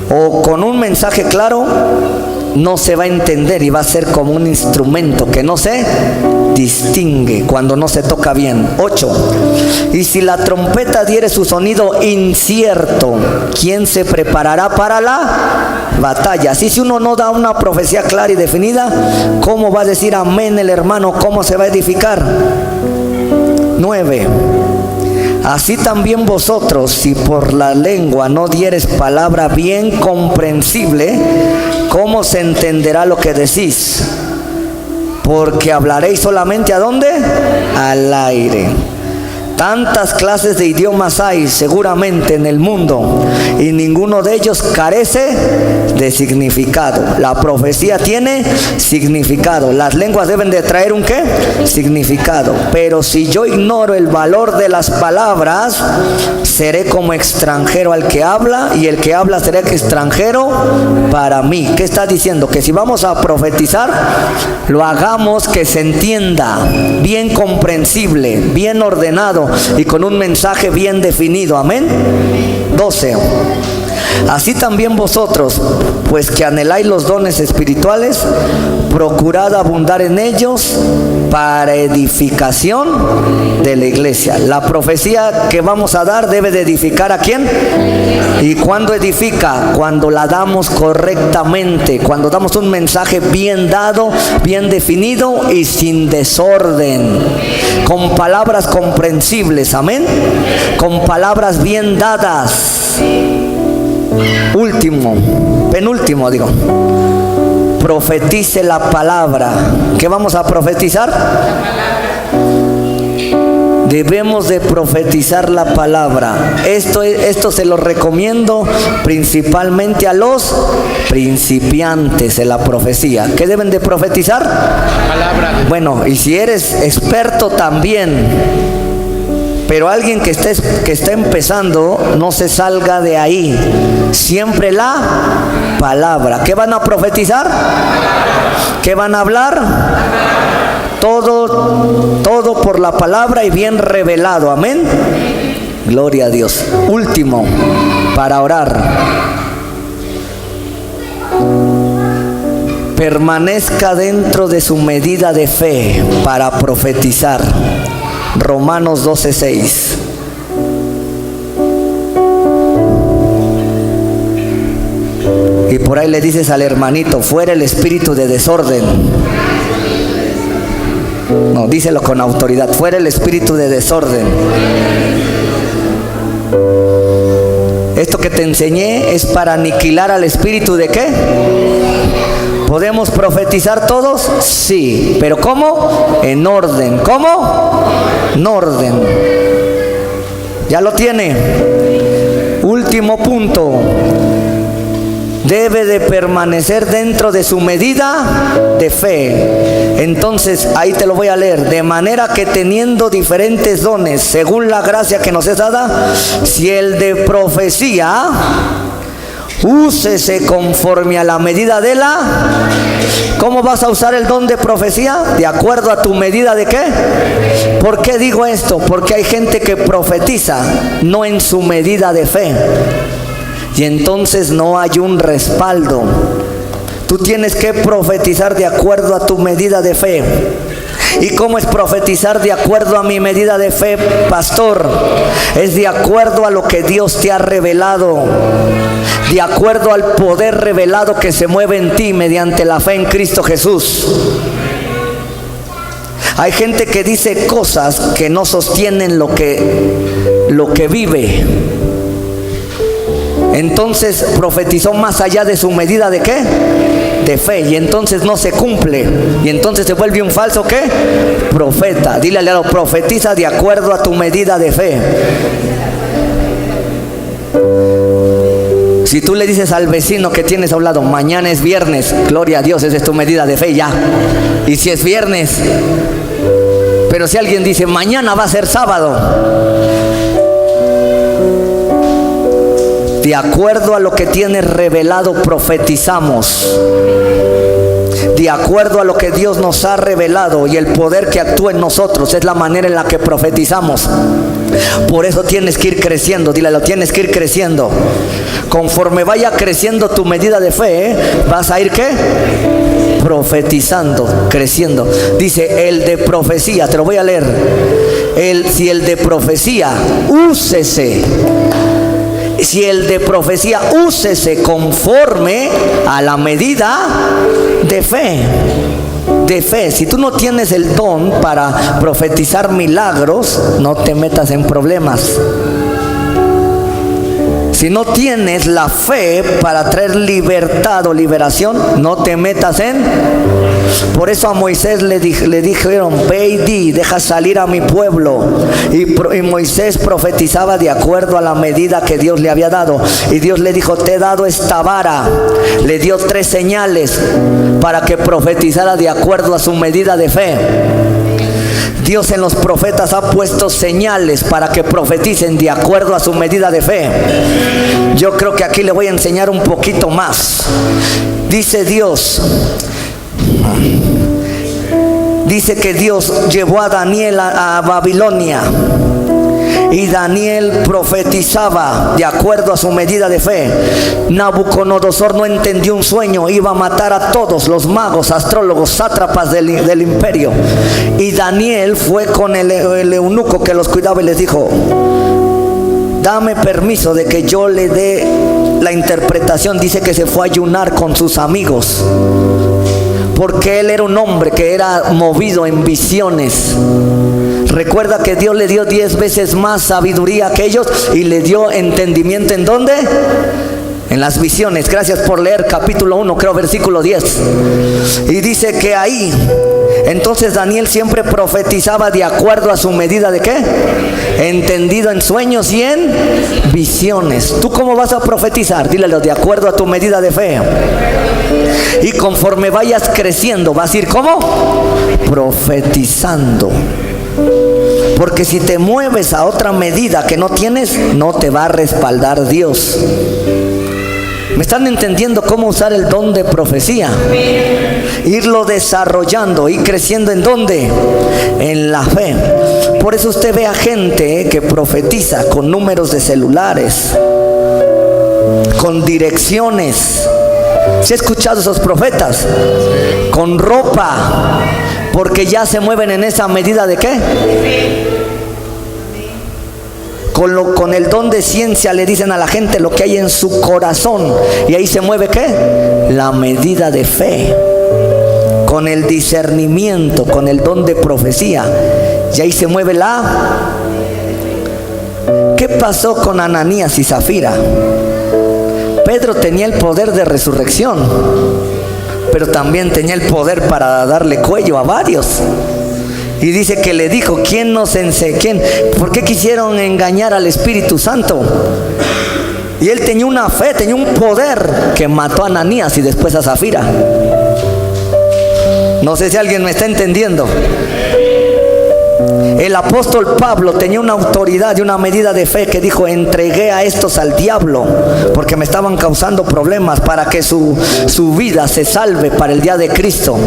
A: o con un mensaje claro, no se va a entender y va a ser como un instrumento que no se distingue cuando no se toca bien. 8. Y si la trompeta diere su sonido incierto, ¿quién se preparará para la batalla? Así, si uno no da una profecía clara y definida, ¿cómo va a decir amén el hermano? ¿Cómo se va a edificar? 9. Así también vosotros, si por la lengua no dieres palabra bien comprensible, ¿cómo se entenderá lo que decís? Porque hablaréis solamente ¿a dónde? Al aire. Tantas clases de idiomas hay seguramente en el mundo y ninguno de ellos carece de significado. La profecía tiene significado. Las lenguas deben de traer ¿un qué? Significado. Pero si yo ignoro el valor de las palabras, seré como extranjero al que habla, y el que habla será extranjero para mí. ¿Qué está diciendo? Que si vamos a profetizar, lo hagamos que se entienda, bien comprensible, bien ordenado y con un mensaje bien definido. Amén. 12. Así también vosotros, pues que anheláis los dones espirituales, procurad abundar en ellos para edificación de la iglesia. La profecía que vamos a dar debe de edificar ¿a quién? ¿Y cuándo edifica? Cuando la damos correctamente, cuando damos un mensaje bien dado, bien definido y sin desorden, con palabras comprensibles. Amén. Con palabras bien dadas. Penúltimo digo, profetice la palabra. ¿Qué vamos a profetizar? Debemos de profetizar la palabra. Esto se lo recomiendo principalmente a los principiantes en la profecía. ¿Qué deben de profetizar?
B: Palabra.
A: Bueno, y si eres experto también. Pero alguien que está empezando, no se salga de ahí. Siempre la palabra. ¿Qué van a profetizar? ¿Qué van a hablar? Todo por la palabra y bien revelado. Amén. Gloria a Dios. Último, para orar. Permanezca dentro de su medida de fe para profetizar. Romanos 12:6. Y por ahí le dices al hermanito, fuera el espíritu de desorden. No, díselo con autoridad, fuera el espíritu de desorden. Esto que te enseñé es para aniquilar al espíritu ¿de qué? ¿Podemos profetizar todos? Sí, pero ¿cómo? En orden. ¿Cómo? En orden. ¿Ya lo tiene? Último punto. Debe de permanecer dentro de su medida de fe. Entonces, ahí te lo voy a leer. De manera que teniendo diferentes dones, según la gracia que nos es dada, si el de profecía, úsese conforme a la medida de la... ¿Cómo vas a usar el don de profecía? De acuerdo a tu medida de qué. ¿Por qué digo esto? Porque hay gente que profetiza no en su medida de fe. Y entonces no hay un respaldo. Tú tienes que profetizar de acuerdo a tu medida de fe. ¿Y cómo es profetizar de acuerdo a mi medida de fe, pastor? Es de acuerdo a lo que Dios te ha revelado, de acuerdo al poder revelado que se mueve en ti mediante la fe en Cristo Jesús. Hay gente que dice cosas que no sostienen lo que vive. Entonces profetizó más allá de su medida de ¿qué? De fe, y entonces no se cumple, y entonces se vuelve un falso ¿qué? Profeta. Dile al lado, profetiza de acuerdo a tu medida de fe. Si tú le dices al vecino que tienes a un lado, mañana es viernes, gloria a Dios, esa es tu medida de fe ya. Y si es viernes, pero si alguien dice mañana va a ser sábado, de acuerdo a lo que tienes revelado profetizamos. De acuerdo a lo que Dios nos ha revelado y el poder que actúa en nosotros es la manera en la que profetizamos. Por eso tienes que ir creciendo. Dile, lo tienes que ir creciendo. Conforme vaya creciendo tu medida de fe, vas a ir ¿qué? Profetizando, creciendo. Dice el de profecía, te lo voy a leer. Si el de profecía, úsese. Si el de profecía, úsese conforme a la medida de fe. De fe. Si tú no tienes el don para profetizar milagros, no te metas en problemas. Si no tienes la fe para traer libertad o liberación, no te metas en... Por eso a Moisés le dijeron, ve y di, deja salir a mi pueblo. Y Moisés profetizaba de acuerdo a la medida que Dios le había dado. Y Dios le dijo, te he dado esta vara. Le dio 3 señales para que profetizara de acuerdo a su medida de fe. Dios en los profetas ha puesto señales para que profeticen de acuerdo a su medida de fe. Yo creo que aquí le voy a enseñar un poquito más. Dice Dios, dice que Dios llevó a Daniel a Babilonia. Y Daniel profetizaba de acuerdo a su medida de fe. Nabucodonosor no entendió un sueño, iba a matar a todos los magos, astrólogos, sátrapas del imperio. Y Daniel fue con el eunuco que los cuidaba y les dijo, dame permiso de que yo le dé la interpretación. Dice que se fue a ayunar con sus amigos, porque él era un hombre que era movido en visiones. Recuerda que Dios le dio 10 veces más sabiduría que ellos y le dio entendimiento. ¿En dónde? En las visiones. Gracias por leer capítulo 1, creo versículo 10. Y dice que ahí, entonces Daniel siempre profetizaba de acuerdo a su medida de ¿qué? Entendido en sueños y en visiones. ¿Tú cómo vas a profetizar? Dílelo, de acuerdo a tu medida de fe. Y conforme vayas creciendo, vas a ir ¿cómo? Profetizando. Porque si te mueves a otra medida que no tienes, no te va a respaldar Dios. ¿Me están entendiendo cómo usar el don de profecía? Irlo desarrollando y creciendo. ¿En dónde? En la fe. Por eso usted ve a gente que profetiza con números de celulares, con direcciones. ¿Se ha escuchado esos profetas? Con ropa, porque ya se mueven en esa medida de ¿qué? Con el don de ciencia le dicen a la gente lo que hay en su corazón, y ahí se mueve ¿qué? La medida de fe. Con el discernimiento, con el don de profecía, y ahí se mueve ¿Qué pasó con Ananías y Zafira? Pedro tenía el poder de resurrección, pero también tenía el poder para darle cuello a varios. Y dice que le dijo, ¿por qué quisieron engañar al Espíritu Santo? Y él tenía una fe, tenía un poder que mató a Ananías y después a Zafira. No sé si alguien me está entendiendo. El apóstol Pablo tenía una autoridad y una medida de fe que dijo, entregué a estos al diablo porque me estaban causando problemas para que su vida se salve para el día de Cristo.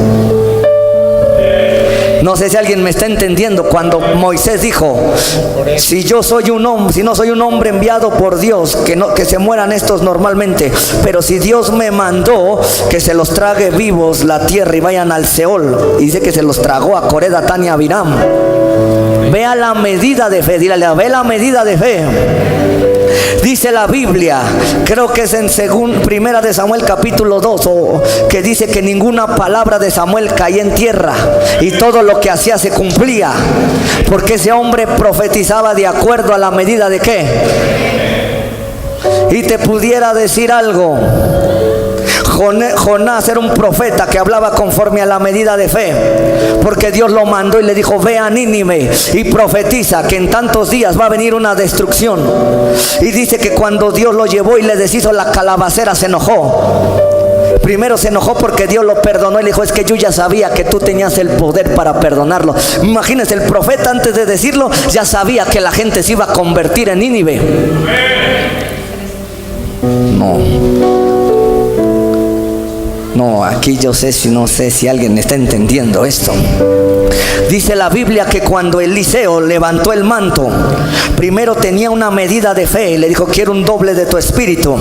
A: No sé si alguien me está entendiendo. Cuando Moisés dijo, si no soy un hombre enviado por Dios, que se mueran estos normalmente, pero si Dios me mandó, que se los trague vivos la tierra y vayan al Seol. Y dice que se los tragó a Coré, Datán y Abiram. Vea la medida de fe, dígale, ve la medida de fe. Dice la Biblia, creo que es en Primera de Samuel capítulo 2, que dice que ninguna palabra de Samuel caía en tierra y todo lo que hacía se cumplía, porque ese hombre profetizaba de acuerdo a la medida de qué. Y te pudiera decir algo, Jonás era un profeta que hablaba conforme a la medida de fe, porque Dios lo mandó y le dijo, ve a Nínive y profetiza que en tantos días va a venir una destrucción. Y dice que cuando Dios lo llevó y le deshizo la calabacera, se enojó. Primero se enojó porque Dios lo perdonó y le dijo, es que yo ya sabía que tú tenías el poder para perdonarlo. Imagínense, el profeta antes de decirlo ya sabía que la gente se iba a convertir en Nínive. No, aquí no sé si alguien está entendiendo esto. Dice la Biblia que cuando Eliseo levantó el manto, primero tenía una medida de fe y le dijo, quiero un doble de tu espíritu.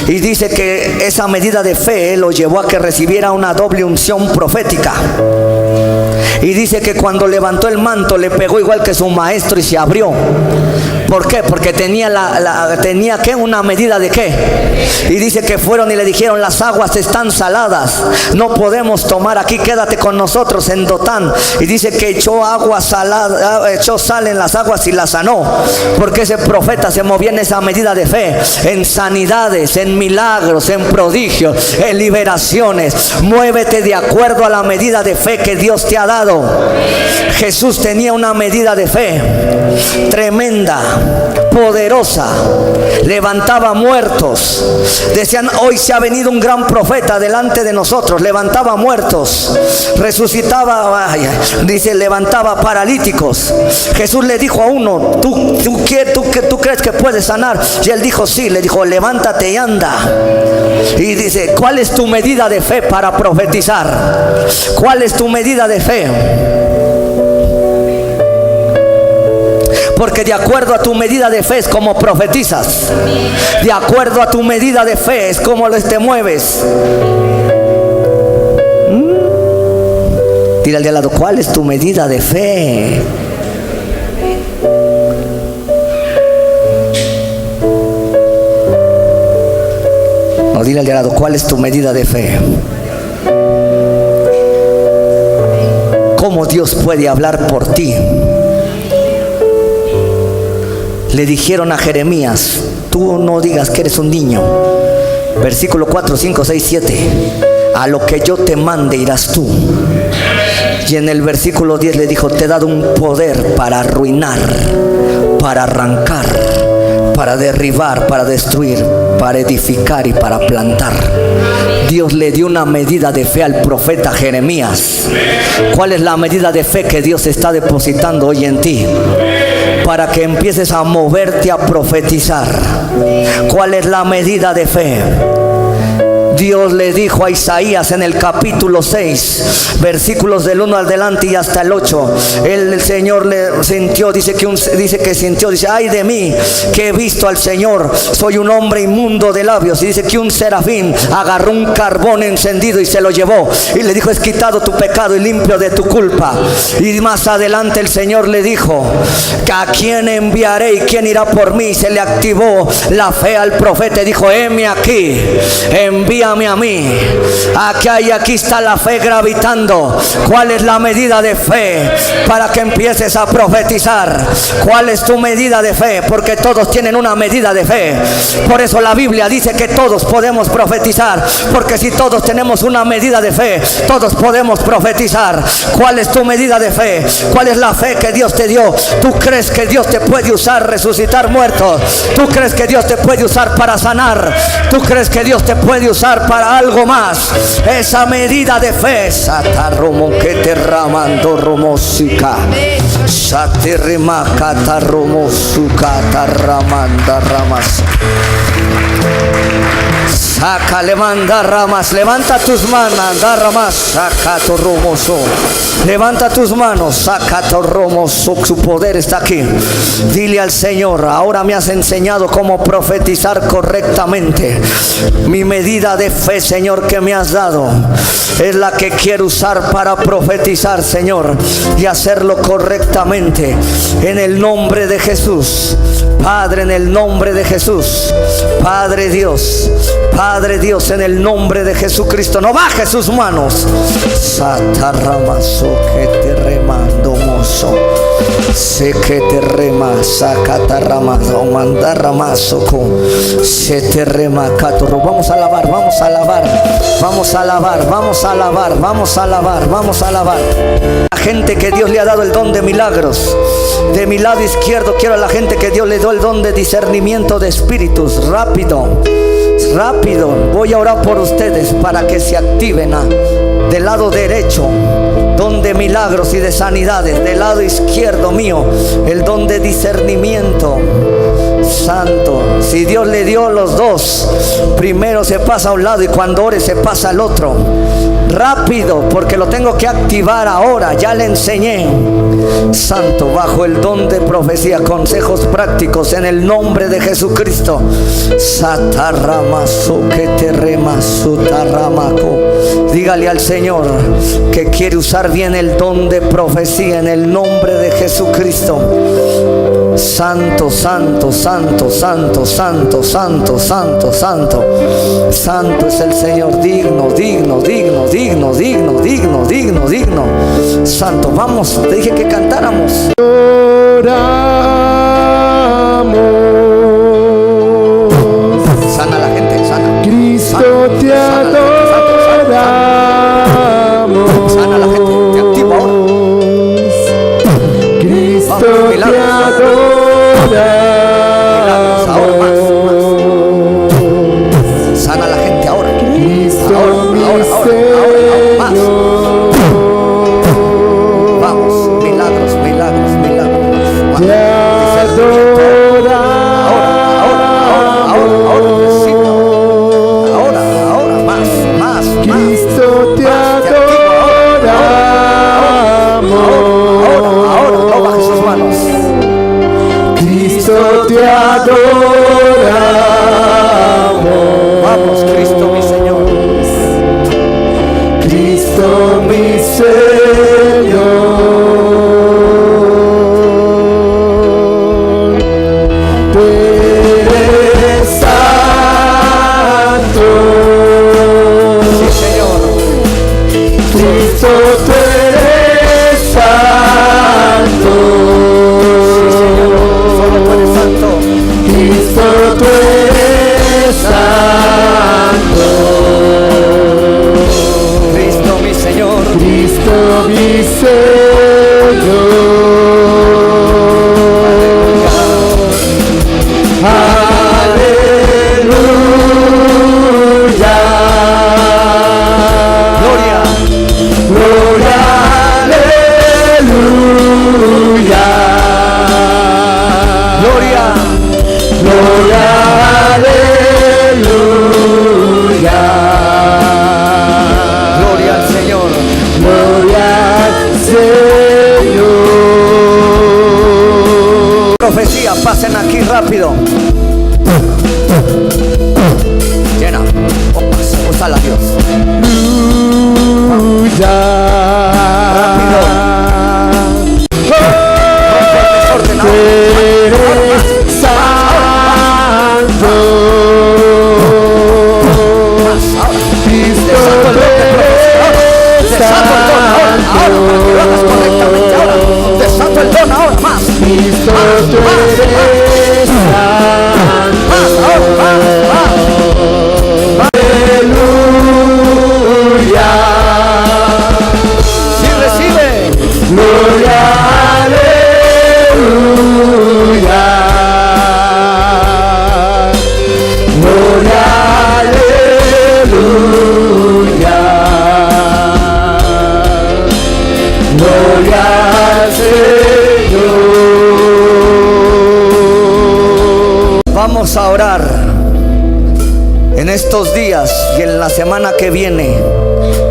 A: Y dice que esa medida de fe lo llevó a que recibiera una doble unción profética. Y dice que cuando levantó el manto le pegó igual que su maestro y se abrió. ¿Por qué? Porque tenía una medida de qué. Y dice que fueron y le dijeron, las aguas están saladas, no podemos tomar aquí, quédate con nosotros en Dotán. Y dice que echó sal en las aguas y las sanó, porque ese profeta se movía en esa medida de fe, en sanidades, en milagros, en prodigios, en liberaciones. Muévete de acuerdo a la medida de fe que Dios te ha dado. Jesús tenía una medida de fe tremenda, poderosa, levantaba muertos. Decían, hoy se ha venido un gran profeta delante de nosotros. Levantaba muertos, resucitaba, dice, levantaba paralíticos. Jesús le dijo a uno, ¿tú crees que puedes sanar? Y él dijo, sí. Le dijo, levántate y anda. Y dice, ¿cuál es tu medida de fe para profetizar? ¿Cuál es tu medida de fe? Porque de acuerdo a tu medida de fe es como profetizas. De acuerdo a tu medida de fe es como te mueves. Dile al de al lado, ¿cuál es tu medida de fe? No, dile al de al lado, ¿cuál es tu medida de fe? ¿Cómo Dios puede hablar por ti? Le dijeron a Jeremías, tú no digas que eres un niño. Versículo 4, 5, 6, 7. A lo que yo te mande irás tú. Y en el versículo 10 le dijo, te he dado un poder para arruinar, para arrancar, para derribar, para destruir, para edificar y para plantar. Dios le dio una medida de fe al profeta Jeremías. ¿Cuál es la medida de fe que Dios está depositando hoy en ti? Para que empieces a moverte a profetizar. ¿Cuál es la medida de fe? Dios le dijo a Isaías en el capítulo 6, versículos del 1 al delante y hasta el 8. El Señor le sintió, dice, ay de mí, que he visto al Señor, soy un hombre inmundo de labios. Y dice que un serafín agarró un carbón encendido y se lo llevó. Y le dijo, es quitado tu pecado y limpio de tu culpa. Y más adelante el Señor le dijo, ¿a quién enviaré y quién irá por mí? Se le activó la fe al profeta y dijo, heme aquí, envíame mírame a mí. Aquí está la fe gravitando. ¿Cuál es la medida de fe para que empieces a profetizar? ¿Cuál es tu medida de fe? Porque todos tienen una medida de fe. Por eso la Biblia dice que todos podemos profetizar, porque si todos tenemos una medida de fe, todos podemos profetizar. ¿Cuál es tu medida de fe? ¿Cuál es la fe que Dios te dio? ¿Tú crees que Dios te puede usar resucitar muertos? ¿Tú crees que Dios te puede usar para sanar? ¿Tú crees que Dios te puede usar para algo más? Esa medida de fe. Satarromo que te ramando romosica. Satirima catarromosuca tarramanda ramas. Saca, levanta ramas, levanta tus manos, anda ramas, saca tu romoso. Levanta tus manos, saca tu romoso, su poder está aquí. Dile al Señor, ahora me has enseñado cómo profetizar correctamente. Mi medida de fe, Señor, que me has dado, es la que quiero usar para profetizar, Señor, y hacerlo correctamente. En el nombre de Jesús. Padre, en el nombre de Jesús. Padre Dios, Padre Dios, en el nombre de Jesucristo, no baje sus manos. Satarramaso que te remando mozo. Sé que te rema, sacatarramazo, mandarramazo con se te rema catoro. Vamos a alabar, vamos a alabar, vamos a alabar, vamos a alabar, vamos a alabar, vamos a alabar. La gente que Dios le ha dado el don de milagros. De mi lado izquierdo quiero a la gente que Dios le dio el don de discernimiento de espíritus. Rápido, rápido. Voy a orar por ustedes para que se activen. Del lado derecho, don de milagros y de sanidades. Del lado izquierdo mío, el don de discernimiento. Santo, si Dios le dio los dos, primero se pasa a un lado y cuando ore se pasa al otro. Rápido, porque lo tengo que activar ahora. Ya le enseñé. Santo, bajo el don de profecía, consejos prácticos en el nombre de Jesucristo. Satarramaso que te remaso tarramaco. Dígale al Señor que quiere usar bien el don de profecía en el nombre de Jesucristo. Santo, santo, santo, santo, santo, santo, santo, santo. Santo es el Señor, digno, digno, digno, digno, digno, digno, digno, digno. Santo, vamos, te dije que cantáramos. Sana la gente, sana.
C: Cristo te adoramos.
A: Sana la gente, te activo ahora.
C: Cristo te adoramos.
A: Sana la gente ahora.
C: Cristo mi
A: más.
C: Señor.
A: Vamos, milagros, milagros, milagros.
C: Te
A: Ahora, más.
C: Cristo te adoramos.
A: Ahora, no bajes sus manos.
C: Cristo te adoramos.
A: Vamos, Cristo mi Señor.
C: Cristo mi Señor. Tú eres santo.
A: Sí, Señor.
C: Cristo, tú eres santo.
A: Solo tú eres santo.
C: Cristo, tú eres santo.
A: Cristo mi Señor.
C: Cristo mi Señor. Aleluya.
A: Gloria.
C: Gloria, aleluya.
A: Gloria.
C: Gloria, aleluya.
A: Gloria al Señor.
C: Gloria al Señor.
A: Profecía, pasen aquí rápido. Llena. Úsala, Dios.
C: Aleluya.
A: Desorden
C: Tú eres santo.
A: ahora. Desato el don ahora, para que lo hagas correctamente ahora. Desato el don ahora, más.
C: Cristo, tú eres santo.
A: Más, ahora, más.
C: Aleluya.
A: Si recibe.
C: Gloria, aleluya. Gloria, aleluya. Gloria al Señor.
A: Vamos a orar en estos días y en la semana que viene.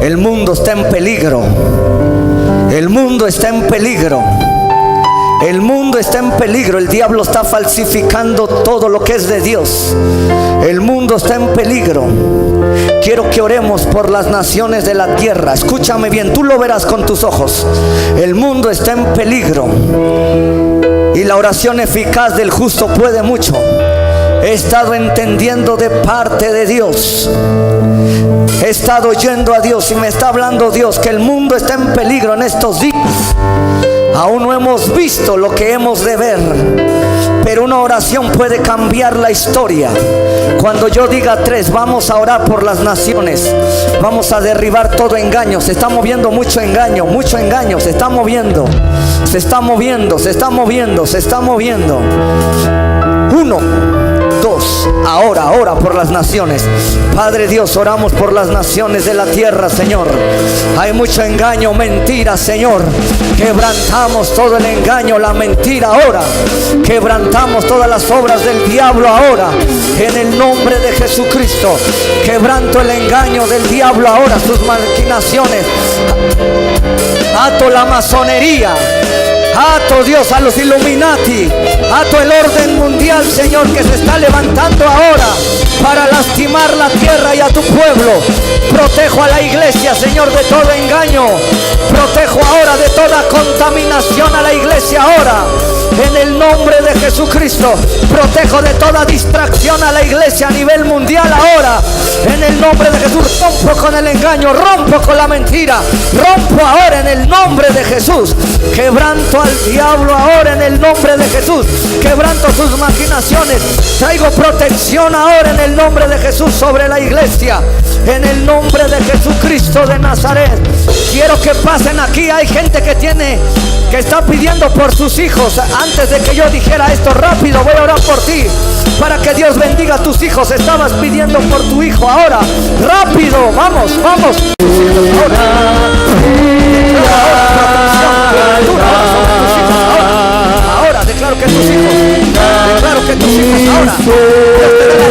A: El mundo está en peligro. El mundo está en peligro. El mundo está en peligro. El diablo está falsificando todo lo que es de Dios. El mundo está en peligro. Quiero que oremos por las naciones de la tierra. Escúchame bien, tú lo verás con tus ojos. El mundo está en peligro. Y la oración eficaz del justo puede mucho. He estado entendiendo de parte de Dios. He estado oyendo a Dios y me está hablando Dios que el mundo está en peligro en estos días. Aún no hemos visto lo que hemos de ver, pero una oración puede cambiar la historia. Cuando yo diga 3, vamos a orar por las naciones. Vamos a derribar todo engaño. Se está moviendo mucho engaño, se está moviendo. Se está moviendo, se está moviendo, se está moviendo. 1, 2, ahora ora por las naciones. Padre Dios, oramos por las naciones de la tierra, Señor. Hay mucho engaño, mentira, Señor. Quebrantamos todo el engaño, la mentira ahora. Quebrantamos todas las obras del diablo ahora. En el nombre de Jesucristo. Quebranto el engaño del diablo ahora, sus maquinaciones. Ato la masonería. Ato, Dios, a los Illuminati. Ato el orden mundial, Señor, que se está levantando ahora para lastimar la tierra y a tu pueblo. Protejo a la iglesia, Señor, de todo engaño. Protejo ahora de toda contaminación a la iglesia ahora. En el nombre de Jesucristo. Protejo de toda distracción a la iglesia a nivel mundial ahora. En el nombre de Jesús. Rompo con el engaño, rompo con la mentira. Rompo ahora en el nombre de Jesús. Quebranto al diablo ahora en el nombre de Jesús. Quebranto sus maquinaciones. Traigo protección ahora en el nombre de Jesús sobre la iglesia. En el nombre de Jesucristo de Nazaret. Quiero que pasen aquí. Hay gente que está pidiendo por sus hijos. Antes de que yo dijera esto, rápido voy a orar por ti, para que Dios bendiga a tus hijos. Estabas pidiendo por tu hijo, ahora rápido, vamos. Ahora declaro que tus hijos, declaro que tus hijos ahora, Dios te da la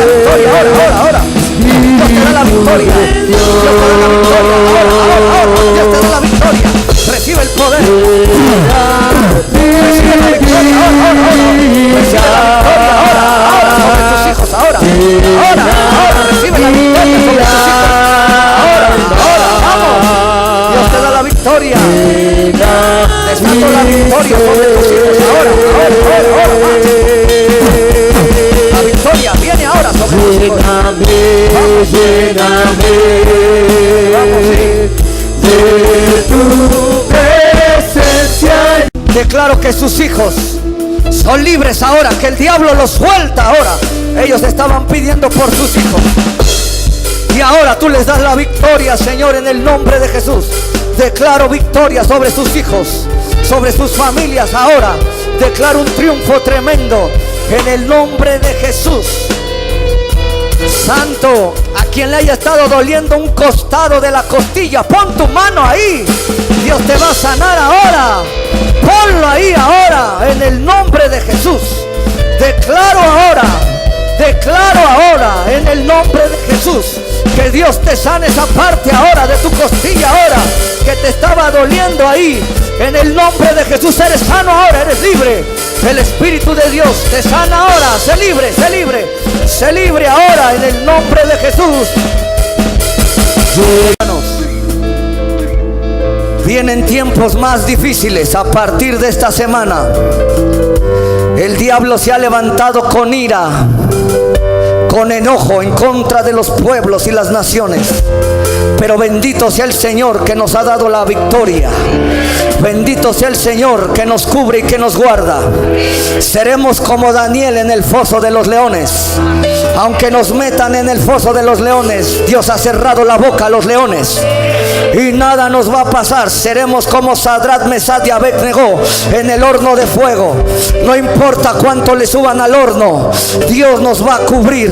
A: victoria ahora, Dios te da la victoria, Dios te da la victoria. Recibe el poder. Recibe la victoria ahora. Recibe la victoria ahora sobre tus hijos ahora. Ahora recibe la victoria sobre tus hijos. Ahora, vamos. Dios te da la victoria. Desato la victoria sobre tus hijos ahora. La victoria viene ahora sobre tus hijos. Declaro que sus hijos son libres ahora, que el diablo los suelta ahora. Ellos estaban pidiendo por sus hijos y ahora tú les das la victoria, Señor, en el nombre de Jesús. Declaro victoria sobre sus hijos, sobre sus familias ahora. Declaro un triunfo tremendo en el nombre de Jesús. Santo, a quien le haya estado doliendo un costado de la costilla, pon tu mano ahí. Dios te va a sanar ahora. Ponlo ahí ahora, en el nombre de Jesús. Declaro ahora, en el nombre de Jesús, que Dios te sane esa parte ahora de tu costilla ahora, que te estaba doliendo ahí. En el nombre de Jesús eres sano ahora, eres libre. El Espíritu de Dios te sana ahora. Sé libre, sé libre, sé libre ahora en el nombre de Jesús. Vienen tiempos más difíciles a partir de esta semana. El diablo se ha levantado con ira, con enojo en contra de los pueblos y las naciones. Pero bendito sea el Señor que nos ha dado la victoria. Bendito sea el Señor que nos cubre y que nos guarda. Seremos como Daniel en el foso de los leones. Aunque nos metan en el foso de los leones, Dios ha cerrado la boca a los leones y nada nos va a pasar. Seremos como Sadrach, Mesach y Abednego en el horno de fuego. No importa cuánto le suban al horno, Dios nos va a cubrir.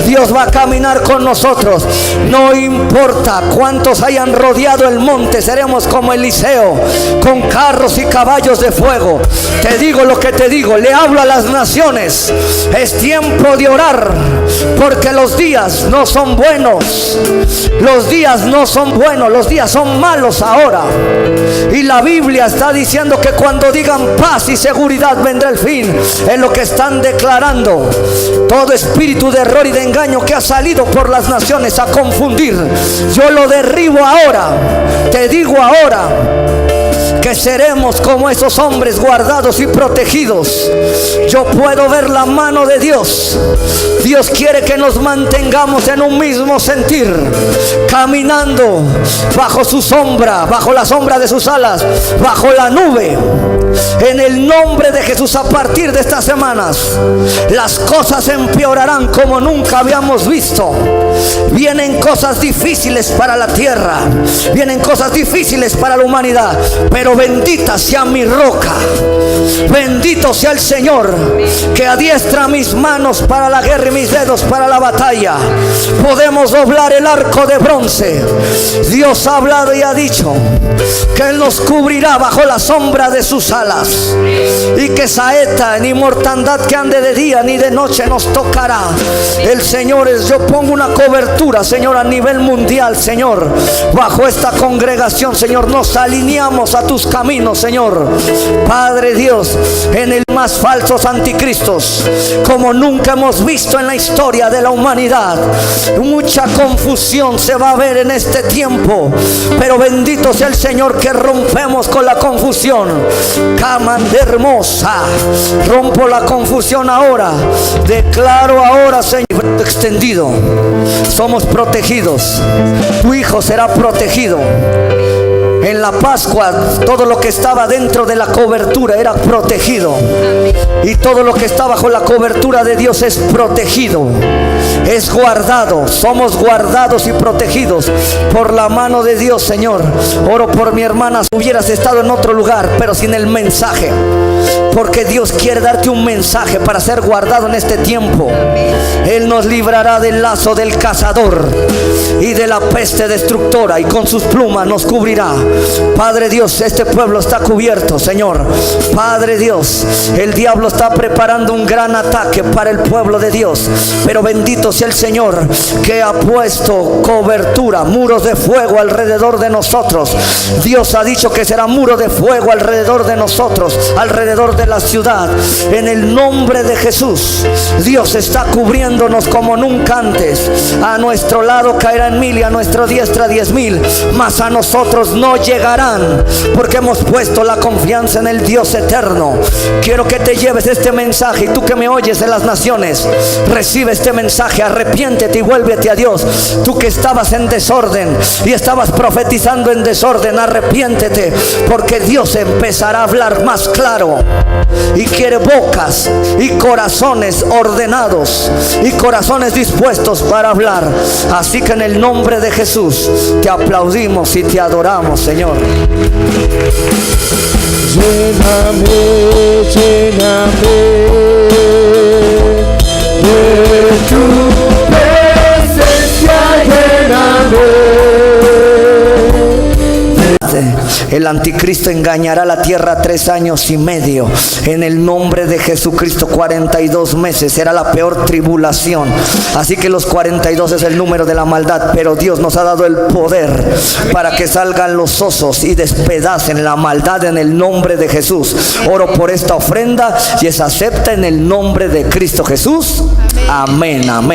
A: Dios va a caminar con nosotros. No importa cuántos hayan rodeado el monte, seremos como Eliseo, con carros y caballos de fuego. Te digo lo que te digo, le hablo a las naciones. Es tiempo de orar, porque los días no son buenos. Los días no son buenos, los días son malos ahora. Y la Biblia está diciendo que cuando digan paz y seguridad vendrá el fin. Es lo que están declarando. Todo espíritu de error y de engaño que ha salido por las naciones a confundir, yo lo derribo ahora. Te digo ahora que seremos como esos hombres guardados y protegidos. Yo puedo ver la mano de Dios. Dios quiere que nos mantengamos en un mismo sentir, caminando bajo su sombra, bajo la sombra de sus alas, bajo la nube. En el nombre de Jesús, a partir de estas semanas, las cosas empeorarán como nunca habíamos visto. Vienen cosas difíciles para la tierra, vienen cosas difíciles para la humanidad, pero bendita sea mi roca. Bendito sea el Señor que adiestra mis manos para la guerra y mis dedos para la batalla. Podemos doblar el arco de bronce. Dios ha hablado y ha dicho que Él nos cubrirá bajo la sombra de sus alas, y que saeta ni mortandad que ande de día ni de noche nos tocará. El Señor es, yo pongo una cobertura, Señor, a nivel mundial, Señor, bajo esta congregación, Señor. Nos alineamos a tus caminos, Señor. Padre Dios, en el más falsos anticristos como nunca hemos visto en la historia de la humanidad. Mucha confusión se va a ver en este tiempo, pero bendito sea el Señor que rompemos con la confusión. Caman de hermosa, rompo la confusión ahora. Declaro ahora, Señor, extendido. Somos protegidos. Tu hijo será protegido. En la Pascua, todo lo que estaba dentro de la cobertura era protegido. Y todo lo que está bajo la cobertura de Dios es protegido, es guardado. Somos guardados y protegidos por la mano de Dios, Señor. Oro por mi hermana. Hubieras estado en otro lugar, pero sin el mensaje, porque Dios quiere darte un mensaje para ser guardado en este tiempo. Él nos librará del lazo del cazador y de la peste destructora, y con sus plumas nos cubrirá. Padre Dios, este pueblo está cubierto, Señor. Padre Dios, el diablo está preparando un gran ataque para el pueblo de Dios, pero bendito sea el Señor que ha puesto cobertura, muros de fuego alrededor de nosotros. Dios ha dicho que será muro de fuego alrededor de nosotros, alrededor de la ciudad. En el nombre de Jesús, Dios está cubriéndonos como nunca antes. A nuestro lado caerán 1000 y a nuestra diestra 10,000, mas a nosotros no llegarán, porque hemos puesto la confianza en el Dios eterno. Quiero que te lleves este mensaje, y tú que me oyes de las naciones, recibe este mensaje. Arrepiéntete y vuélvete a Dios. Tú que estabas en desorden y estabas profetizando en desorden, arrepiéntete, porque Dios empezará a hablar más claro, y quiere bocas y corazones ordenados y corazones dispuestos para hablar. Así que en el nombre de Jesús te aplaudimos y te adoramos, Señor.
C: Lléname, lléname de tu presencia, lléname.
A: El anticristo engañará la tierra 3 años y medio. En el nombre de Jesucristo, 42 meses será la peor tribulación. Así que los 42 es el número de la maldad, pero Dios nos ha dado el poder para que salgan los osos y despedacen la maldad en el nombre de Jesús. Oro por esta ofrenda y es acepta en el nombre de Cristo Jesús. Amén, amén.